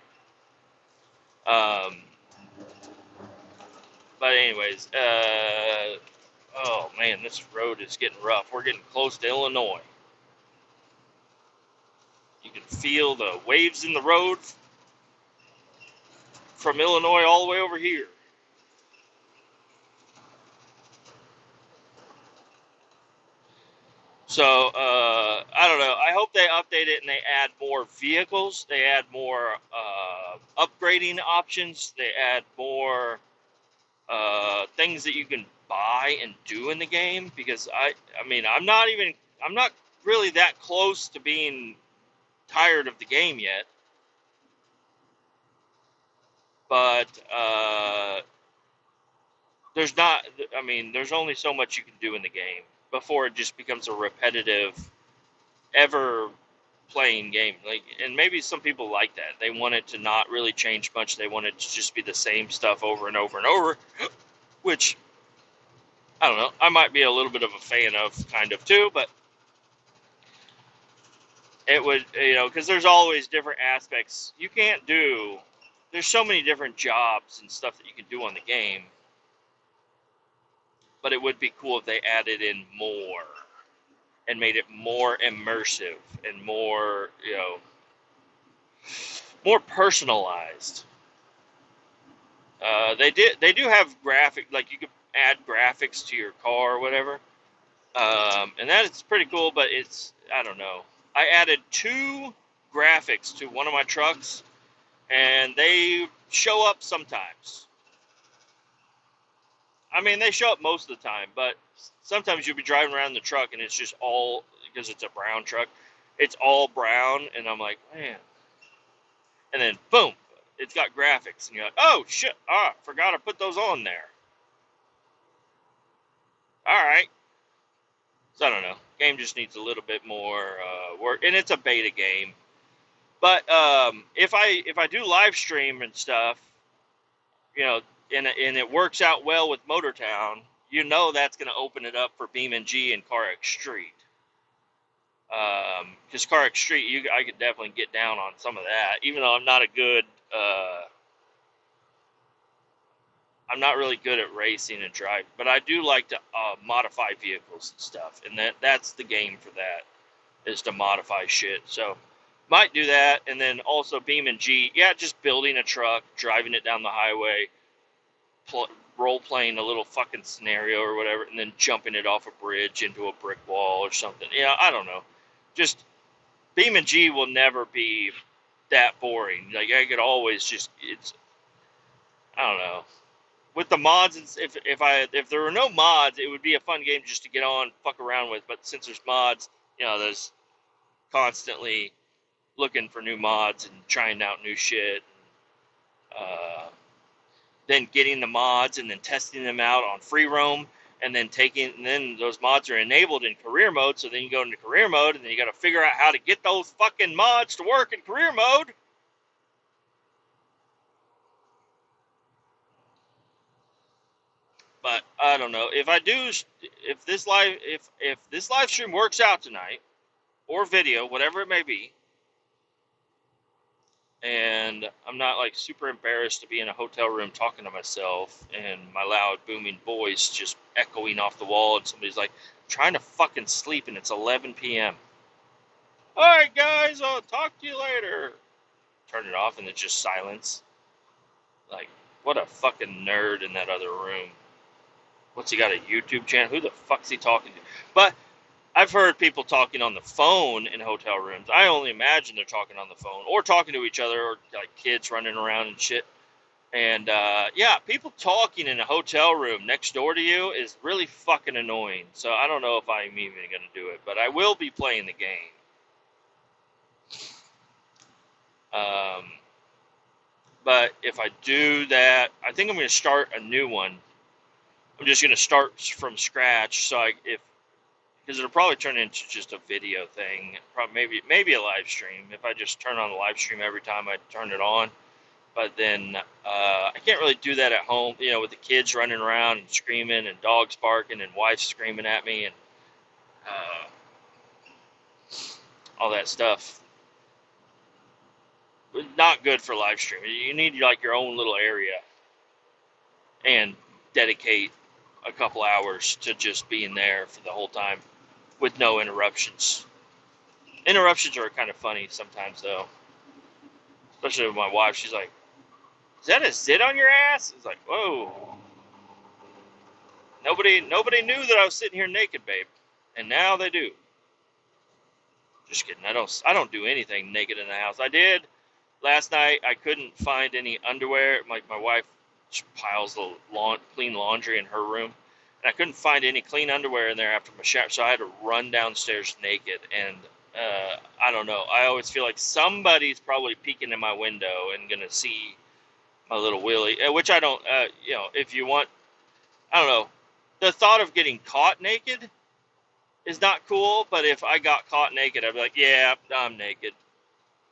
But anyways, oh man, this road is getting rough. We're getting close to Illinois. You can feel the waves in the road from Illinois all the way over here. So, I don't know. I hope they update it and they add more vehicles. They add more upgrading options. They add more things that you can buy and do in the game. Because, I mean, I'm not really that close to being tired of the game yet. But, there's only so much you can do in the game before it just becomes a repetitive, ever playing game. Like, and maybe some people like that. They want it to not really change much. They want it to just be the same stuff over and over and over, which I don't know. I might be a little bit of a fan of, kind of too, but it would, because there's always different aspects you can't do. There's so many different jobs and stuff that you can do on the game. But it would be cool if they added in more and made it more immersive and more, more personalized. They do have graphic, like you could add graphics to your car or whatever. And that is pretty cool, but I don't know. I added 2 graphics to one of my trucks and they show up sometimes. I mean, they show up most of the time, but sometimes you'll be driving around the truck and it's just all, because it's a brown truck, it's all brown, and I'm like, man. And then, boom, it's got graphics, and you're like, oh, shit, forgot to put those on there. All right. So, I don't know. Game just needs a little bit more work, and it's a beta game. But if I do live stream and stuff, and it works out well with Motortown, that's going to open it up for BeamNG and CarX Street. Because CarX Street, I could definitely get down on some of that, even though I'm not a good I'm not really good at racing and driving, but I do like to modify vehicles and stuff, and that's the game for that, is to modify shit. So might do that, and then also Beam and G, yeah, just building a truck, driving it down the highway, role playing a little fucking scenario or whatever, and then jumping it off a bridge into a brick wall or something. Yeah, I don't know. Just Beam and G will never be that boring. Like I could always just I don't know. With the mods, if there were no mods, it would be a fun game just to get on, fuck around with. But since there's mods, there's constantly looking for new mods and trying out new shit. Uh, then getting the mods and then testing them out on free roam, and then those mods are enabled in career mode. So then you go into career mode, and then you got to figure out how to get those fucking mods to work in career mode. But I don't know if this live stream works out tonight, or video, whatever it may be, and I'm not like super embarrassed to be in a hotel room talking to myself and my loud booming voice just echoing off the wall, and somebody's like trying to fucking sleep and it's 11 p.m. All right, guys, I'll talk to you later. Turn it off and it's just silence. Like, what a fucking nerd in that other room. What's he got, a YouTube channel? Who the fuck's he talking to? But I've heard people talking on the phone in hotel rooms. I only imagine they're talking on the phone or talking to each other, or like kids running around and shit. And yeah, people talking in a hotel room next door to you is really fucking annoying. So I don't know if I'm even going to do it, but I will be playing the game. But if I do that, I think I'm going to start a new one. I'm just going to start from scratch. So because it'll probably turn into just a video thing, probably maybe a live stream if I just turn on the live stream every time I turn it on. But then I can't really do that at home, with the kids running around and screaming and dogs barking and wife screaming at me and all that stuff. Not good for live stream. You need like your own little area and dedicate a couple hours to just being there for the whole time with no interruptions. Interruptions are kind of funny sometimes, though. Especially with my wife. She's like, "Is that a zit on your ass?" It's like, whoa. Nobody knew that I was sitting here naked, babe. And now they do. Just kidding. I don't do anything naked in the house. I did last night. I couldn't find any underwear. My wife piles the clean laundry in her room. And I couldn't find any clean underwear in there after my shower. So I had to run downstairs naked. And I don't know. I always feel like somebody's probably peeking in my window and going to see my little willy. Which I don't, if you want, I don't know. The thought of getting caught naked is not cool, but if I got caught naked, I'd be like, yeah, I'm naked.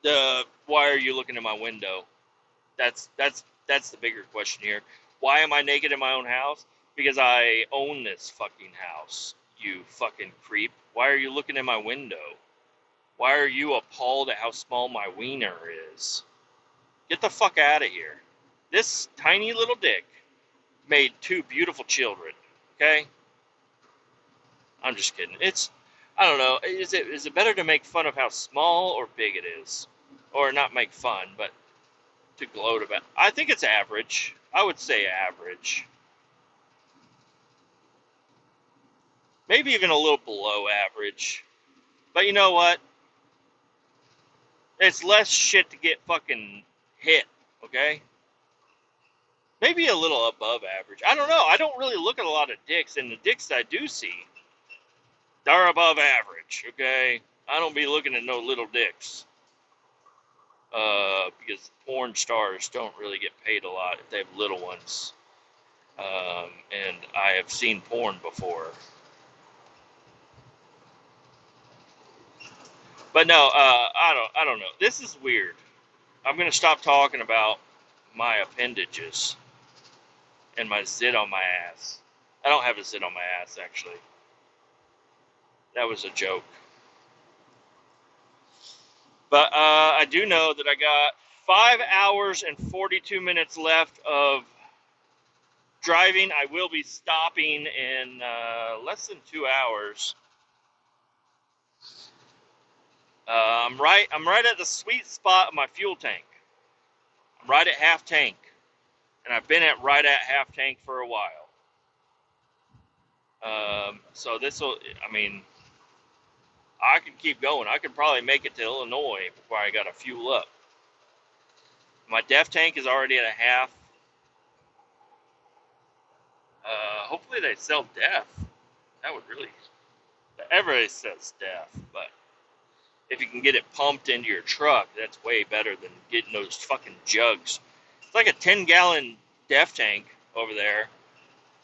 Why are you looking in my window? That's the bigger question here. Why am I naked in my own house? Because I own this fucking house, you fucking creep. Why are you looking in my window? Why are you appalled at how small my wiener is? Get the fuck out of here. This tiny little dick made two beautiful children. Okay? I'm just kidding. I don't know. Is it better to make fun of how small or big it is? Or not make fun, but to gloat about. I think it's average. I would say average. Maybe even a little below average. But you know what? It's less shit to get fucking hit, okay? Maybe a little above average. I don't know. I don't really look at a lot of dicks, and the dicks I do see, they're above average, okay? I don't be looking at no little dicks. Because porn stars don't really get paid a lot if they have little ones. And I have seen porn before. But no, I don't know. This is weird. I'm gonna stop talking about my appendages and my zit on my ass. I don't have a zit on my ass, actually. That was a joke. But I do know that I got 5 hours and 42 minutes left of driving. I will be stopping in less than 2 hours. I'm right at the sweet spot of my fuel tank. I'm right at half tank, and I've been right at half tank for a while. So this will, I mean, I could keep going. I could probably make it to Illinois before I got to fuel up. My DEF tank is already at a half. Hopefully they sell DEF. That would really, everybody says DEF, but if you can get it pumped into your truck, that's way better than getting those fucking jugs. It's like a 10-gallon DEF tank over there.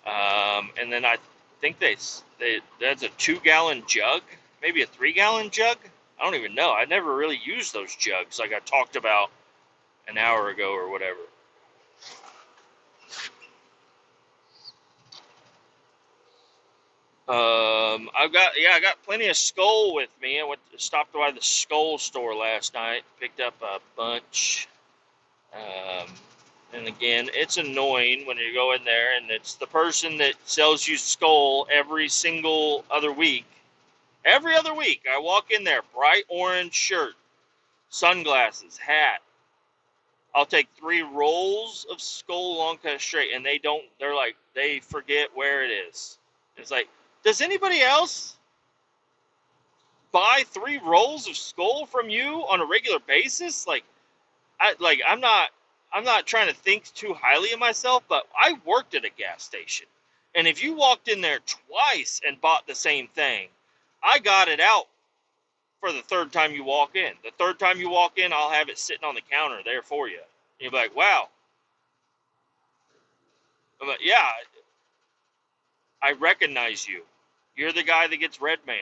And then I think that's a 2-gallon jug, maybe a 3-gallon jug. I don't even know. I never really used those jugs like I talked about an hour ago or whatever. I got plenty of Skull with me. I stopped by the Skull store last night, picked up a bunch. And again, it's annoying when you go in there and it's the person that sells you Skull every single other week. Every other week, I walk in there, bright orange shirt, sunglasses, hat. I'll take 3 rolls of Skull long cut straight, and they forget where it is. It's like, does anybody else buy 3 rolls of Skull from you on a regular basis? I'm not trying to think too highly of myself, but I worked at a gas station. And if you walked in there twice and bought the same thing, I got it out for the 3rd time you walk in. The 3rd time you walk in, I'll have it sitting on the counter there for you. And you'll be like, wow. But yeah, I recognize you. You're the guy that gets Red Man.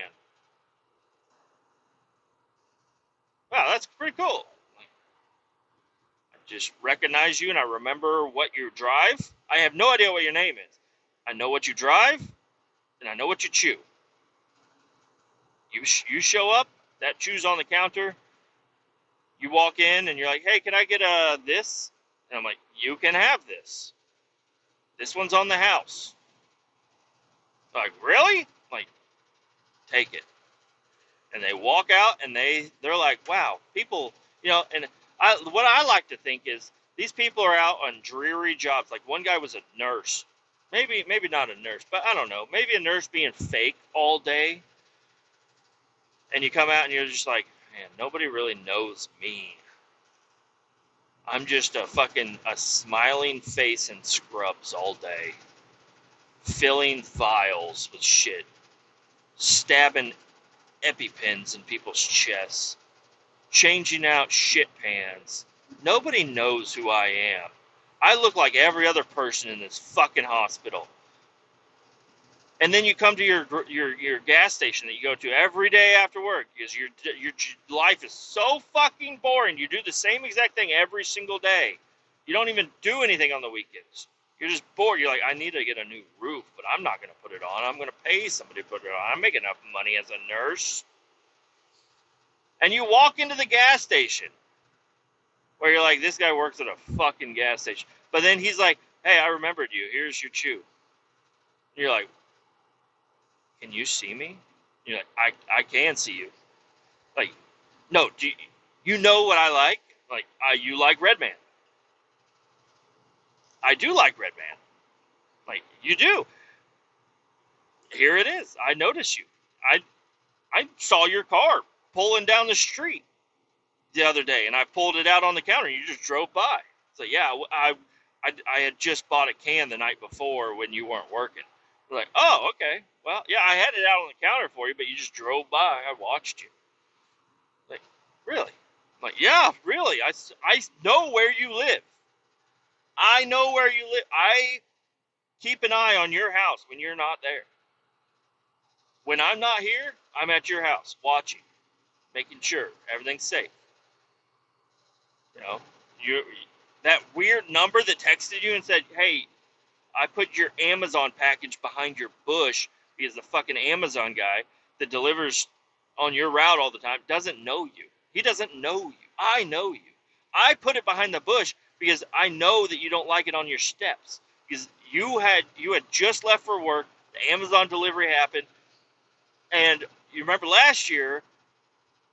Wow, that's pretty cool. I just recognize you and I remember what you drive. I have no idea what your name is. I know what you drive and I know what you chew. You show up, that chew's on the counter. You walk in and you're like, hey, can I get this? And I'm like, you can have this. This one's on the house. I'm like, really? I'm like, take it. And they walk out and they're like, wow, people, and what I like to think is these people are out on dreary jobs. Like one guy was a nurse. Maybe not a nurse, but I don't know. Maybe a nurse being fake all day. And you come out and you're just like, man, nobody really knows me. I'm just a smiling face in scrubs all day. Filling vials with shit. Stabbing EpiPens in people's chests. Changing out shit pans. Nobody knows who I am. I look like every other person in this fucking hospital. And then you come to your gas station that you go to every day after work because your life is so fucking boring. You do the same exact thing every single day. You don't even do anything on the weekends. You're just bored. You're like, I need to get a new roof, but I'm not going to put it on. I'm going to pay somebody to put it on. I'm making enough money as a nurse. And you walk into the gas station where you're like, this guy works at a fucking gas station. But then he's like, hey, I remembered you. Here's your chew. And you're like, can you see me? You're like, I can see you. Like, no, do you know what I like? Like, you like Red Man. I do like Red Man. Like, you do. Here it is. I noticed you. I saw your car pulling down the street the other day, and I pulled it out on the counter. You just drove by. So yeah, I had just bought a can the night before when you weren't working. We're like, oh, okay. Well, yeah, I had it out on the counter for you, but you just drove by. I watched you. Like, really? I'm like, yeah, really. I know where you live. I know where you live. I keep an eye on your house when you're not there. When I'm not here, I'm at your house watching, making sure everything's safe. That weird number that texted you and said, hey, I put your Amazon package behind your bush because the fucking Amazon guy that delivers on your route all the time doesn't know you. He doesn't know you. I know you. I put it behind the bush because I know that you don't like it on your steps. Because you had just left for work, the Amazon delivery happened, and you remember last year,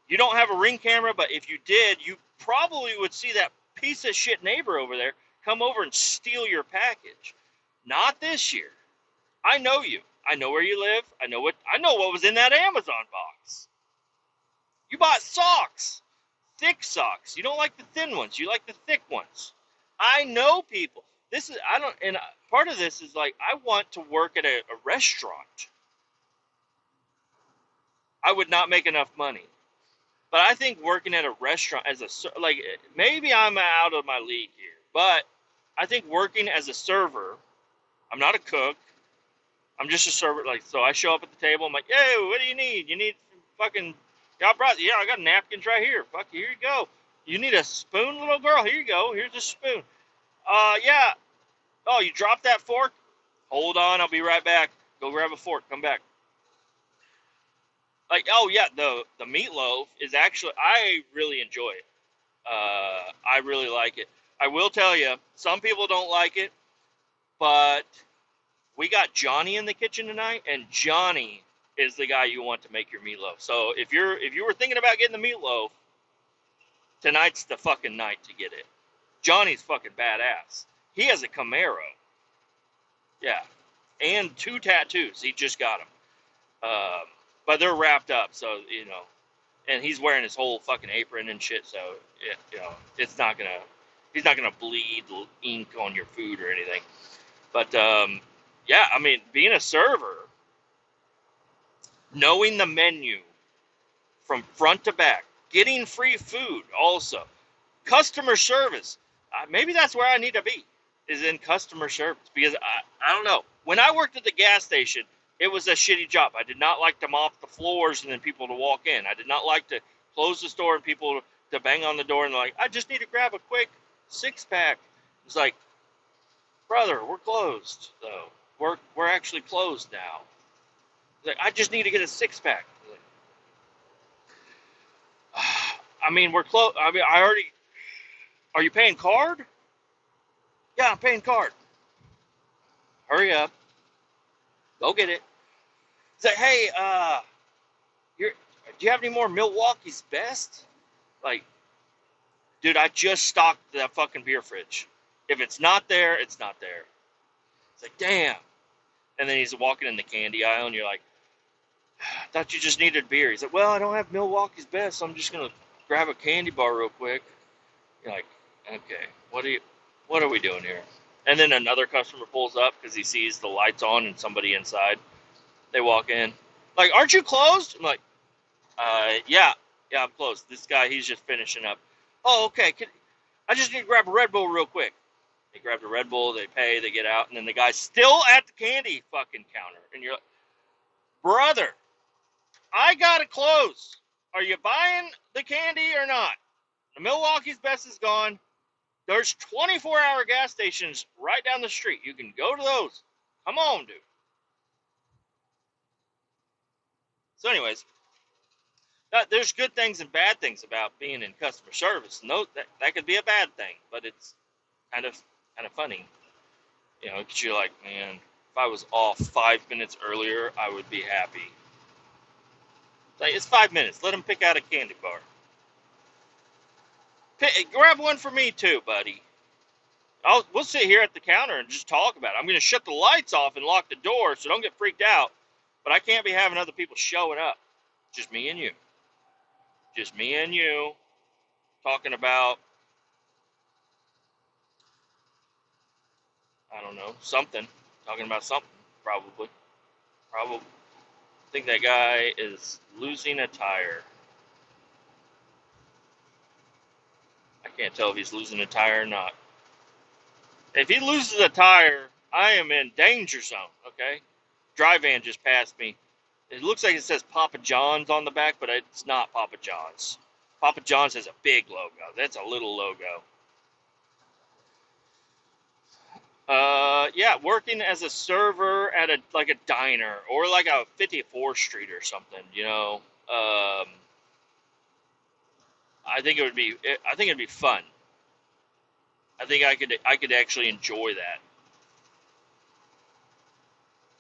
you don't have a Ring camera, but if you did, you probably would see that piece of shit neighbor over there come over and steal your package. Not this year. I know you. I know where you live. I know what was in that Amazon box. You bought socks. Thick socks. You don't like the thin ones. You like the thick ones. I know people. And part of this is like, I want to work at a restaurant. I would not make enough money. But I think working at a restaurant maybe I'm out of my league here, but I think working as a server, I'm not a cook. I'm just a server. Like, so I show up at the table. I'm like, hey, what do you need? You need fucking, yeah, I got napkins right here. Fuck, here you go. You need a spoon, little girl? Here you go. Here's a spoon. Yeah. Oh, you dropped that fork? Hold on. I'll be right back. Go grab a fork. Come back. Like, oh yeah, the meatloaf is actually, I really enjoy it. I really like it. I will tell you, some people don't like it, but we got Johnny in the kitchen tonight, and Johnny is the guy you want to make your meatloaf. So if you were thinking about getting the meatloaf, tonight's the fucking night to get it. Johnny's fucking badass. He has a Camaro. Yeah. And 2 tattoos. He just got them. But they're wrapped up, so, and he's wearing his whole fucking apron and shit, so, he's not gonna bleed ink on your food or anything. But, yeah, I mean, being a server, knowing the menu from front to back, getting free food also, customer service, maybe that's where I need to be, is in customer service, because I don't know. When I worked at the gas station, it was a shitty job. I did not like to mop the floors and then people to walk in. I did not like to close the store and people to bang on the door and like, I just need to grab a quick 6-pack. It's like, brother, we're closed though. We're actually closed now. It's like, I just need to get a 6-pack. Like, I mean, we're closed. I mean, are you paying card? Yeah, I'm paying card. Hurry up. Go get it. Say, hey, do you have any more Milwaukee's Best? Like, dude, I just stocked that fucking beer fridge. If it's not there, it's not there. It's like, damn. And then he's walking in the candy aisle, and you're like, I thought you just needed beer. He's like, well, I don't have Milwaukee's Best, so I'm just gonna grab a candy bar real quick. You're like, okay, what are we doing here? And then another customer pulls up because he sees the lights on and somebody inside. They walk in. Like, aren't you closed? I'm like, yeah, I'm closed. This guy, he's just finishing up. Oh, okay. I just need to grab a Red Bull real quick. They grab the Red Bull, they pay, they get out, and then the guy's still at the candy fucking counter. And you're like, brother, I gotta close. Are you buying the candy or not? The Milwaukee's Best is gone. There's 24-hour gas stations right down the street. You can go to those. Come on, dude. So anyways, there's good things and bad things about being in customer service. No, that could be a bad thing, but it's kind of funny. Because you're like, man, if I was off 5 minutes earlier, I would be happy. Like, it's 5 minutes. Let him pick out a candy bar. Grab one for me too, buddy. We'll sit here at the counter and just talk about it. I'm going to shut the lights off and lock the door, so don't get freaked out. But I can't be having other people showing up. Just me and you. Just me and you talking about, I don't know, something. Talking about something, probably. I think that guy is losing a tire. I can't tell if he's losing a tire or not. If he loses a tire, I am in danger zone, okay? Dry van just passed me. It looks like it says Papa John's on the back, but it's not Papa John's. Papa John's has a big logo. That's a little logo. Yeah, working as a server at a diner or like a 54th Street or something, I think it'd be fun. I think I could actually enjoy that.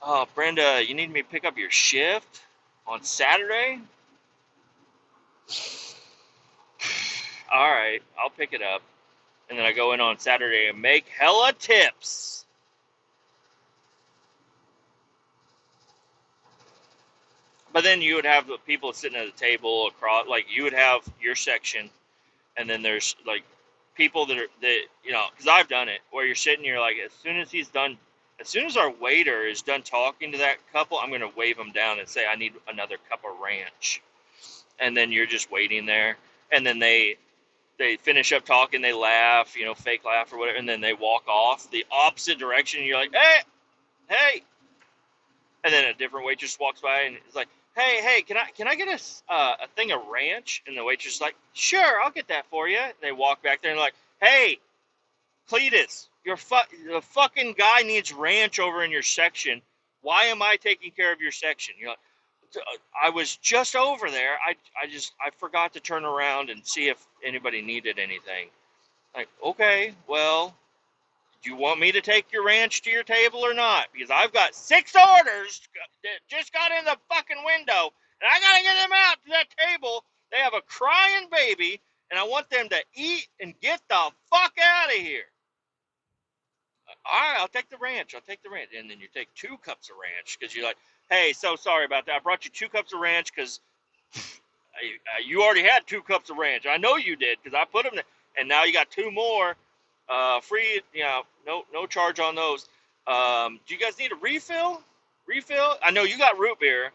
Oh, Brenda, you need me to pick up your shift on Saturday? All right, I'll pick it up. And then I go in on Saturday and make hella tips. But then you would have the people sitting at a table across, like you would have your section, and then there's like people that because I've done it where you're sitting, you're like, as soon as he's done, as soon as our waiter is done talking to that couple, I'm gonna wave him down and say I need another cup of ranch, and then you're just waiting there, and then they finish up talking, they laugh, fake laugh or whatever, and then they walk off the opposite direction, and you're like, hey, and then a different waitress walks by and is like, hey, can I get a thing of ranch? And the waitress is like, sure, I'll get that for you. And they walk back there and like, hey, Kletus, the fucking guy needs ranch over in your section. Why am I taking care of your section? You're like, I was just over there. I forgot to turn around and see if anybody needed anything. Like, okay, well, do you want me to take your ranch to your table or not? Because I've got 6 orders that just got in the fucking window, and I gotta get them out to that table. They have a crying baby, and I want them to eat and get the fuck out of here. All right, I'll take the ranch. And then you take 2 cups of ranch because you're like, hey, so sorry about that. I brought you 2 cups of ranch because you already had 2 cups of ranch. I know you did because I put them there, and now you got 2 more. Free, no charge on those. Do you guys need a refill? I know you got root beer.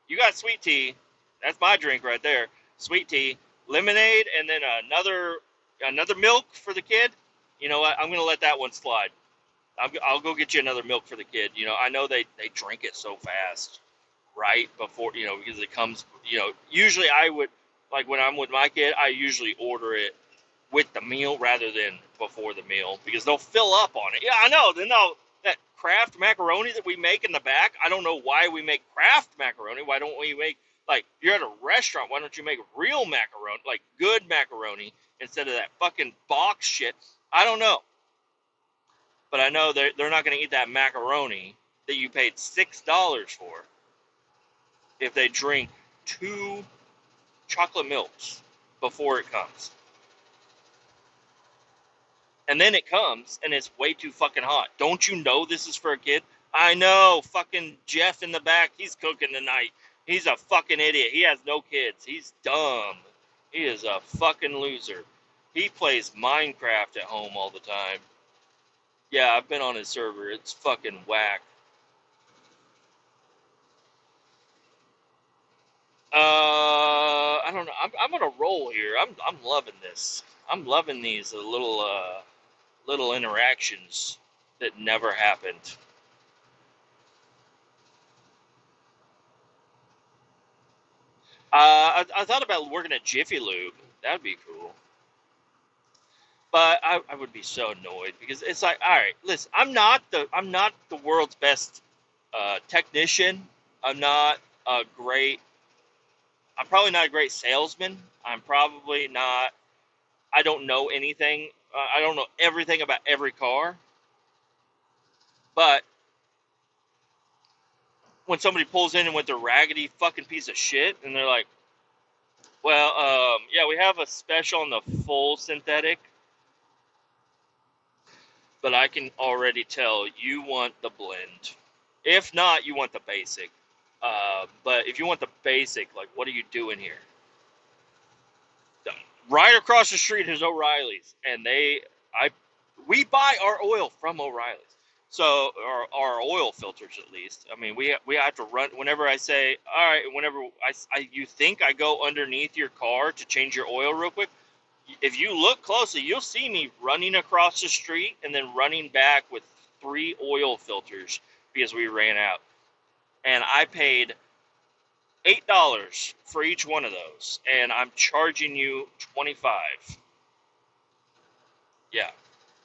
You got sweet tea. That's my drink right there. Sweet tea, lemonade, and then another milk for the kid. You know what? I'm gonna let that one slide. I'll go get you another milk for the kid. I know they drink it so fast, right? Before, because it comes, usually I would, like when I'm with my kid, I usually order it with the meal rather than before the meal because they'll fill up on it. Yeah, I know. Then that Kraft macaroni that we make in the back, I don't know why we make Kraft macaroni. Why don't we make, like, you're at a restaurant, why don't you make real macaroni, like good macaroni, instead of that fucking box shit? I don't know. But I know they're not going to eat that macaroni that you paid $6 for if they drink 2 chocolate milks before it comes. And then it comes, and it's way too fucking hot. Don't you know this is for a kid? I know, fucking Jeff in the back, he's cooking tonight. He's a fucking idiot. He has no kids. He's dumb. He is a fucking loser. He plays Minecraft at home all the time. Yeah, I've been on his server. It's fucking whack. I don't know. I'm on a roll here. I'm loving this. I'm loving these little interactions that never happened. I thought about working at Jiffy Lube. That'd be cool. But I would be so annoyed because it's like, all right, listen, I'm not the world's best technician. I'm not a great. I'm probably not a great salesman. I'm probably not. I don't know anything. I don't know everything about every car. But when somebody pulls in and with their raggedy fucking piece of shit, and they're like, well, yeah, we have a special on the full synthetic, but I can already tell you want the blend. If not, you want the basic. But if you want the basic, like, what are you doing here? Right across the street is O'Reilly's, and we buy our oil from O'Reilly's. So our oil filters, at least. I mean, we have to run. Whenever I say, all right, whenever you think I go underneath your car to change your oil real quick, if you look closely, you'll see me running across the street and then running back with 3 oil filters because we ran out. And I paid $8 for each one of those, and I'm charging you $25. Yeah.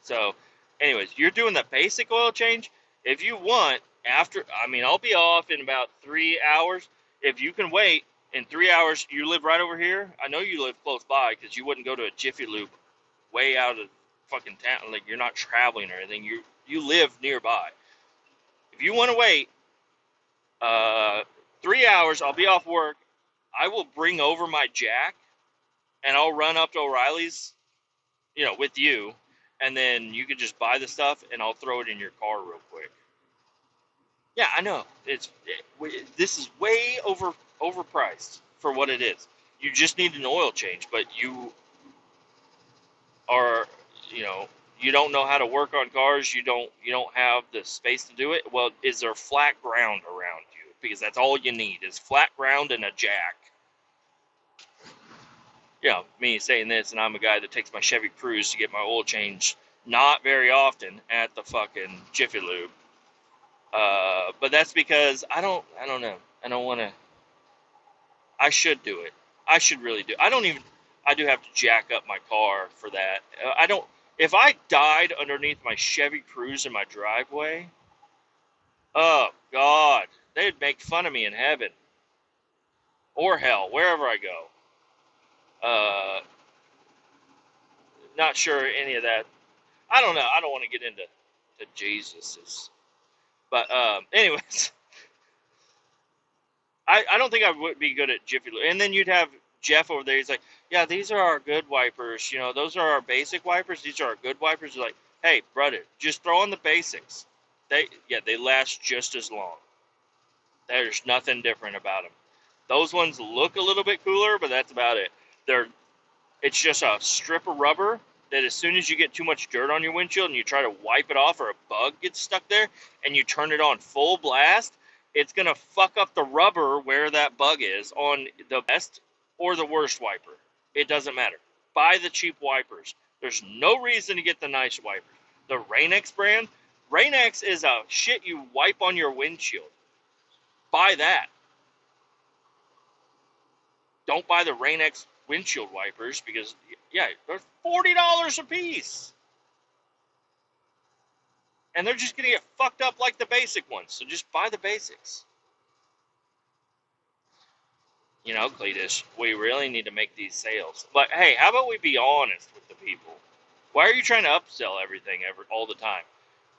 So, anyways, you're doing the basic oil change. If you want, I'll be off in about 3 hours. If you can wait in 3 hours, you live right over here. I know you live close by because you wouldn't go to a Jiffy Lube way out of fucking town. Like, you're not traveling or anything. You live nearby. If you want to wait, Uh, 3 hours, I'll be off work. I will bring over my jack, and I'll run up to O'Reilly's, with you, and then you can just buy the stuff, and I'll throw it in your car real quick. Yeah, I know. This is way overpriced for what it is. You just need an oil change, but you are, you know, you don't know how to work on cars. You don't have the space to do it. Well, is there flat ground around you? Because that's all you need is flat ground and a jack. Me saying this, and I'm a guy that takes my Chevy Cruze to get my oil changed not very often at the fucking Jiffy Lube. But that's because I don't know. I don't want to. I should do it. I should really do. I do have to jack up my car for that. I don't. If I died underneath my Chevy Cruze in my driveway, oh God, they'd make fun of me in heaven or hell, wherever I go. Not sure any of that. I don't know. I don't want to get into Jesus's. But anyways, I don't think I would be good at Jiffy Lube. And then you'd have Jeff over there. He's like, yeah, these are our good wipers. Those are our basic wipers. These are our good wipers. You're like, hey, brother, just throw on the basics. They last just as long. There's nothing different about them. Those ones look a little bit cooler, but that's about it. It's just a strip of rubber that as soon as you get too much dirt on your windshield and you try to wipe it off or a bug gets stuck there and you turn it on full blast, it's going to fuck up the rubber where that bug is on the best or the worst wiper. It doesn't matter. Buy the cheap wipers. There's no reason to get the nice wipers. The Rain-X brand, Rain-X is a shit you wipe on your windshield. Buy that. Don't buy the Rain-X windshield wipers because, they're $40 a piece. And they're just going to get fucked up like the basic ones. So just buy the basics. Kletus, we really need to make these sales. But hey, how about we be honest with the people? Why are you trying to upsell everything all the time?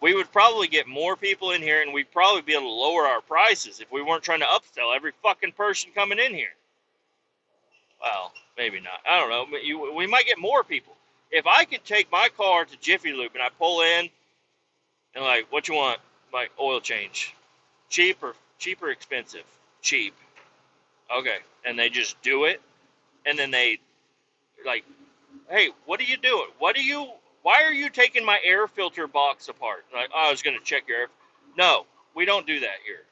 We would probably get more people in here and we'd probably be able to lower our prices if we weren't trying to upsell every fucking person coming in here. Well, maybe not. I don't know. But we might get more people. If I could take my car to Jiffy Lube and I pull in and like, what you want? Like, oil change. Cheap or expensive? Cheap. Okay. And they just do it. And then they like, hey, what are you doing? Why are you taking my air filter box apart? Like, oh, I was going to check your air. No, we don't do that here.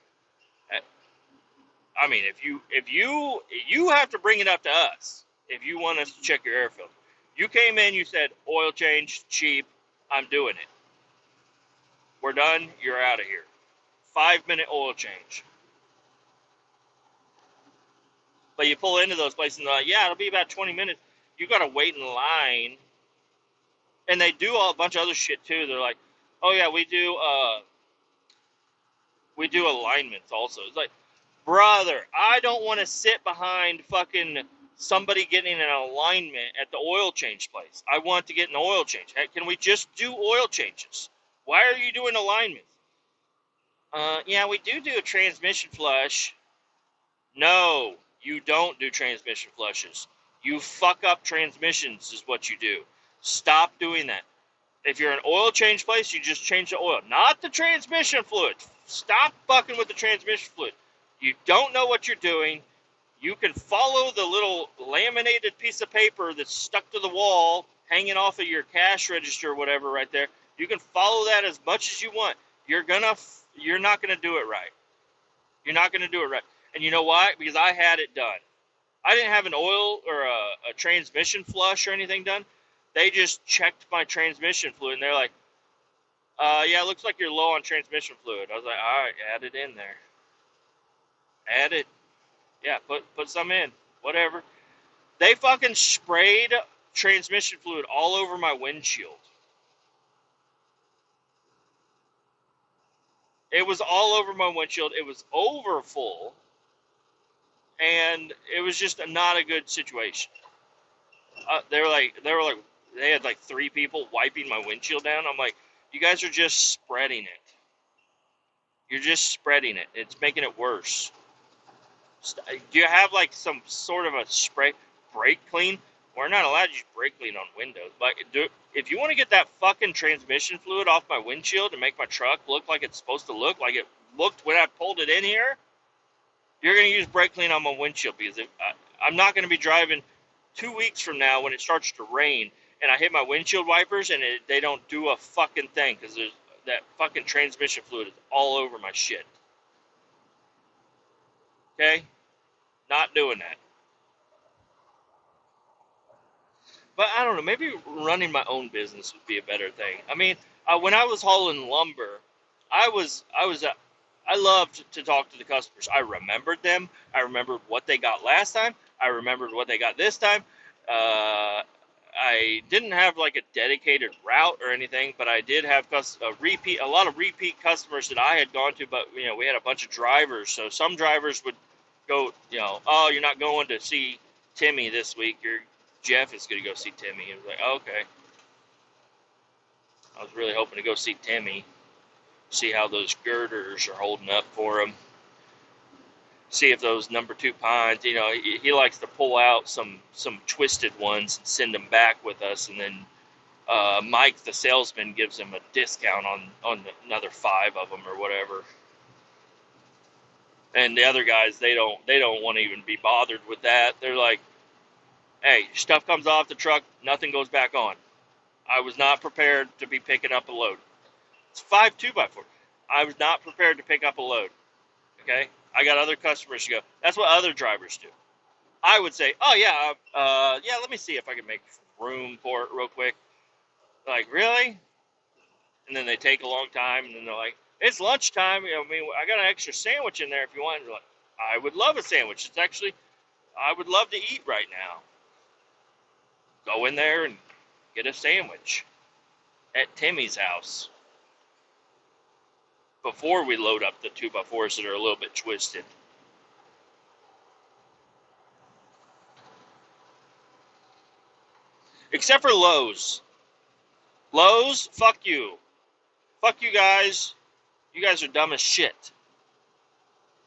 I mean, if you have to bring it up to us if you want us to check your air filter. You came in, you said oil change, cheap, I'm doing it. We're done, you're out of here. 5-minute oil change. But you pull into those places and they're like, yeah, it'll be about 20 minutes. You got to wait in line. And they do a bunch of other shit too. They're like, oh yeah, we do alignments also. It's like, brother, I don't want to sit behind fucking somebody getting an alignment at the oil change place. I want to get an oil change. Hey, can we just do oil changes? Why are you doing alignments? Yeah, we do a transmission flush. No, you don't do transmission flushes. You fuck up transmissions is what you do. Stop doing that. If you're an oil change place, you just change the oil, not the transmission fluid. Stop fucking with the transmission fluid. You don't know what you're doing. You can follow the little laminated piece of paper that's stuck to the wall, hanging off of your cash register or whatever right there. You can follow that as much as you want. You're not gonna do it right. You're not gonna do it right. And you know why? Because I had it done. I didn't have an oil or a transmission flush or anything done. They just checked my transmission fluid, and they're like, yeah, it looks like you're low on transmission fluid. I was like, all right, add it in there. Add it. Yeah, put some in. Whatever. They fucking sprayed transmission fluid all over my windshield. It was all over my windshield. It was over full. And it was just not a good situation. They had like 3 people wiping my windshield down. I'm like, you guys are just spreading it. You're just spreading it. It's making it worse. Do you have like some sort of a spray brake clean? We're not allowed to use brake clean on windows. But if you want to get that fucking transmission fluid off my windshield and make my truck look like it's supposed to look, like it looked when I pulled it in here, you're going to use brake clean on my windshield, because I'm not going to be driving 2 weeks from now when it starts to rain and I hit my windshield wipers and they don't do a fucking thing because there's that fucking transmission fluid is all over my shit. Okay? Not doing that. But I don't know, maybe running my own business would be a better thing. I mean, when I was hauling lumber, I loved to talk to the customers. I remembered them. I remembered what they got last time. I remembered what they got this time. I didn't have like a dedicated route or anything, but I did have a lot of repeat customers that I had gone to. But we had a bunch of drivers, so some drivers would go, oh, you're not going to see Timmy this week. Jeff is going to go see Timmy. I was like, oh, okay. I was really hoping to go see Timmy, see how those girders are holding up for him. See if those number 2 pines, he likes to pull out some twisted ones and send them back with us, and then Mike, the salesman, gives him a discount on another 5 of them or whatever. And the other guys, they don't want to even be bothered with that. They're like, hey, stuff comes off the truck, nothing goes back on. I was not prepared to be picking up a load. It's 5 2x4. I was not prepared to pick up a load. Okay? I got other customers to go. That's what other drivers do. I would say, oh, yeah, let me see if I can make room for it real quick. They're like, really? And then they take a long time, and then they're like, it's lunchtime. I got an extra sandwich in there if you want. Like, I would love a sandwich. It's actually, I would love to eat right now. Go in there and get a sandwich at Timmy's house before we load up the 2x4s that are a little bit twisted. Except for Lowe's. Lowe's, fuck you. Fuck you guys. You guys are dumb as shit.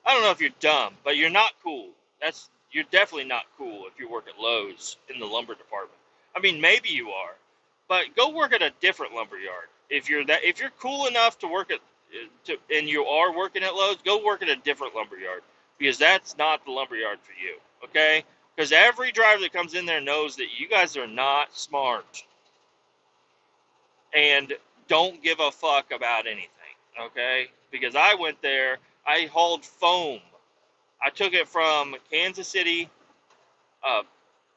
I don't know if you're dumb, but you're not cool. You're definitely not cool if you work at Lowe's in the lumber department. I mean, maybe you are, but go work at a different lumber yard. If you're cool enough to work and you are working at Lowe's, go work at a different lumber yard, because that's not the lumber yard for you. Okay? Because every driver that comes in there knows that you guys are not smart and don't give a fuck about anything. Okay? Because I went there, I hauled foam. I took it from Kansas City.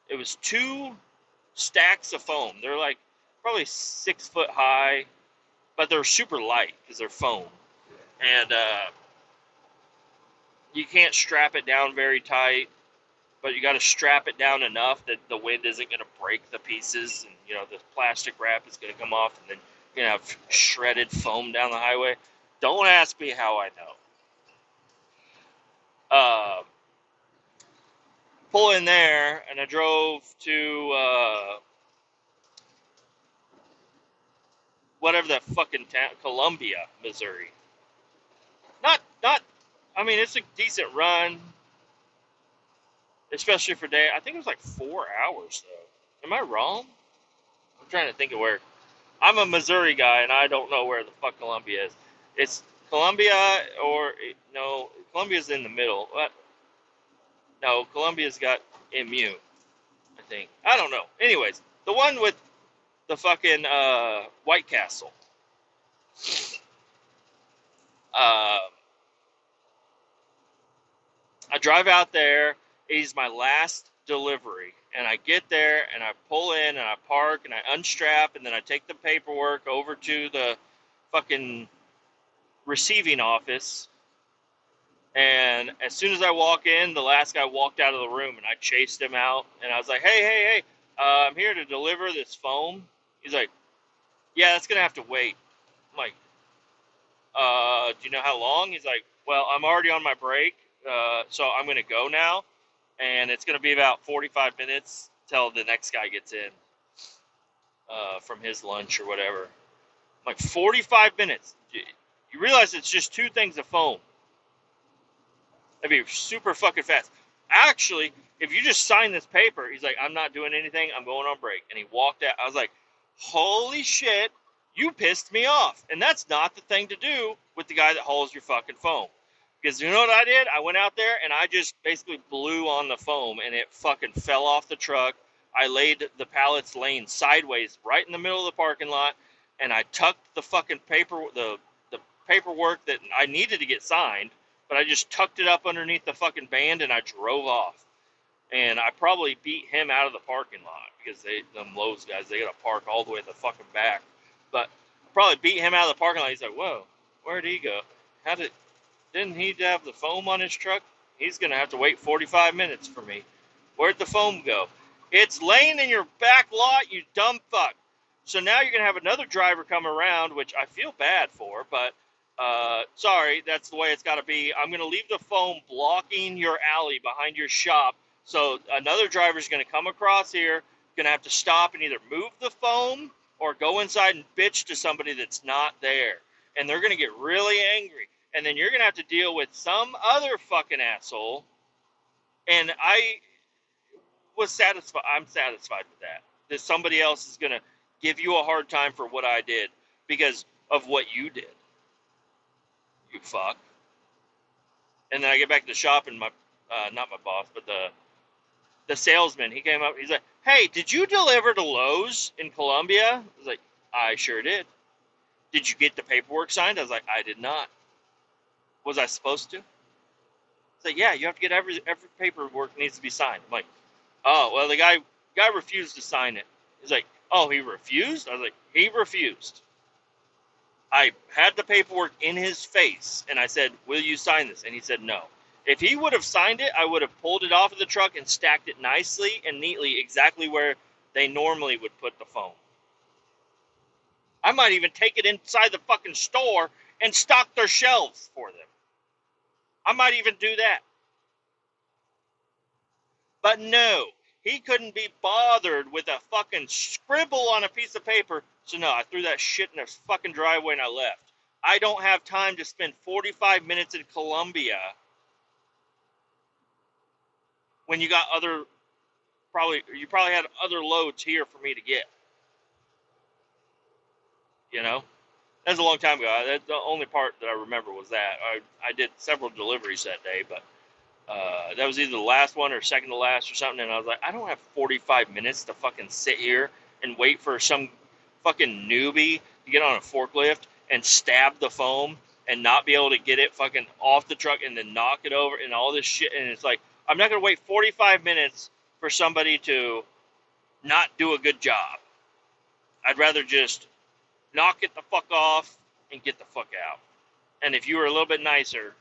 It was 2 stacks of foam. They're like probably 6 foot high, but they're super light because they're foam. And you can't strap it down very tight, but you got to strap it down enough that the wind isn't going to break the pieces, and the plastic wrap is going to come off, and then you're going to have shredded foam down the highway. Don't ask me how I know. Pull in there, and I drove to whatever that fucking town, Columbia, Missouri. Not. I mean, it's a decent run, especially for day. I think it was like 4 hours though. Am I wrong? I'm trying to think of where. I'm a Missouri guy, and I don't know where the fuck Columbia is. It's Columbia, or no, Columbia's in the middle. What? No, Columbia's got MU, I think. I don't know. Anyways, the one with the fucking White Castle. I drive out there. It's my last delivery. And I get there, and I pull in, and I park, and I unstrap, and then I take the paperwork over to the fucking receiving office. And as soon as I walk in, the last guy walked out of the room, and I chased him out. And I was like, hey, I'm here to deliver this foam. He's like, yeah, that's going to have to wait. I'm like, do you know how long? He's like, well, I'm already on my break, so I'm going to go now. And it's going to be about 45 minutes till the next guy gets in from his lunch or whatever. I'm like, 45 minutes? You realize it's just 2 things of foam. That'd be super fucking fast. Actually, if you just sign this paper, he's like, I'm not doing anything. I'm going on break. And he walked out. I was like, holy shit, you pissed me off. And that's not the thing to do with the guy that hauls your fucking foam. Because you know what I did? I went out there and I just basically blew on the foam and it fucking fell off the truck. I laid the pallets laying sideways right in the middle of the parking lot, and I tucked the fucking the paperwork that I needed to get signed, but I just tucked it up underneath the fucking band and I drove off. And I probably beat him out of the parking lot because them Lowe's guys, they got to park all the way in the fucking back. But I probably beat him out of the parking lot. He's like, whoa, where'd he go? Didn't he have the foam on his truck? He's going to have to wait 45 minutes for me. Where'd the foam go? It's laying in your back lot, you dumb fuck. So now you're going to have another driver come around, which I feel bad for, but sorry, that's the way it's got to be. I'm going to leave the foam blocking your alley behind your shop. So another driver's going to come across here, going to have to stop and either move the foam or go inside and bitch to somebody that's not there. And they're going to get really angry. And then you're going to have to deal with some other fucking asshole. And I was satisfied. I'm satisfied with that. That somebody else is going to give you a hard time for what I did because of what you did. You fuck. And then I get back to the shop and my, not my boss, but the salesman, he came up, he's like, hey, did you deliver to Lowe's in Columbia? I was like, I sure did. Did you get the paperwork signed? I was like, I did not. Was I supposed to? He's like, yeah, you have to get every paperwork needs to be signed. I'm like, oh, well, the guy refused to sign it. He's like, oh, he refused? I was like, he refused. I had the paperwork in his face, and I said, will you sign this? And he said no. If he would have signed it, I would have pulled it off of the truck and stacked it nicely and neatly exactly where they normally would put the foam. I might even take it inside the fucking store and stock their shelves for them. I might even do that. But no, he couldn't be bothered with a fucking scribble on a piece of paper. So no, I threw that shit in the fucking driveway and I left. I don't have time to spend 45 minutes in Columbia when you got you probably had other loads here for me to get. You know? That was a long time ago. That's the only part that I remember was that. I did several deliveries that day, but that was either the last one or second to last or something, and I was like, I don't have 45 minutes to fucking sit here and wait for some fucking newbie to get on a forklift and stab the foam and not be able to get it fucking off the truck and then knock it over and all this shit. And it's like, I'm not going to wait 45 minutes for somebody to not do a good job. I'd rather just knock it the fuck off and get the fuck out. And if you were a little bit nicer,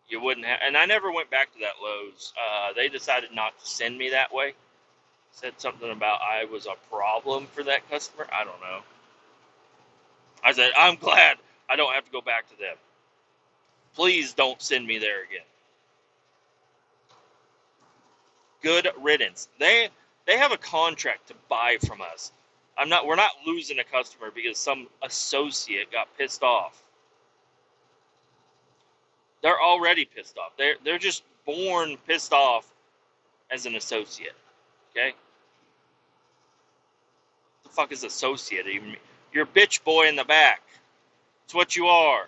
you wouldn't have. And I never went back to that Lowe's. They decided not to send me that way. Said something about I was a problem for that customer. I don't know. I said, I'm glad I don't have to go back to them. Please don't send me there again. Good riddance. They have a contract to buy from us. We're not losing a customer because some associate got pissed off. They're already pissed off. They're just born pissed off as an associate. Okay? What the fuck is associate even? You're a bitch boy in the back. It's what you are.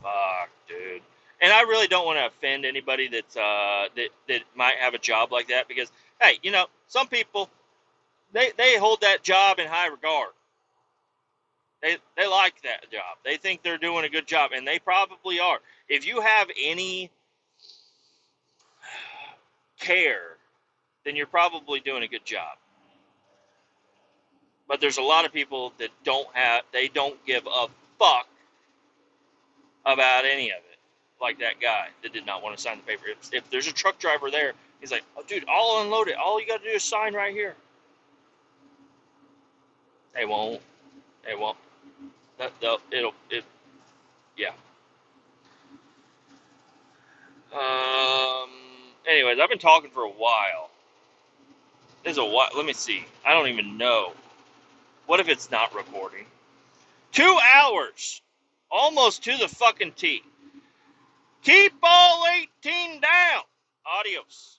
Fuck, dude. And I really don't want to offend anybody that's that might have a job like that because, hey, you know, some people, they hold that job in high regard. They like that job. They think they're doing a good job, and they probably are. If you have any care, then you're probably doing a good job. But there's a lot of people that don't give a fuck about any of it. Like that guy that did not want to sign the paper. If there's a truck driver there, he's like, oh, dude, I'll unload it. All you got to do is sign right here. They won't. Yeah. Anyways, I've been talking for a while. There's a while. Let me see. I don't even know. What if it's not recording? 2 hours. Almost to the fucking T. Keep all 18 down. Adios.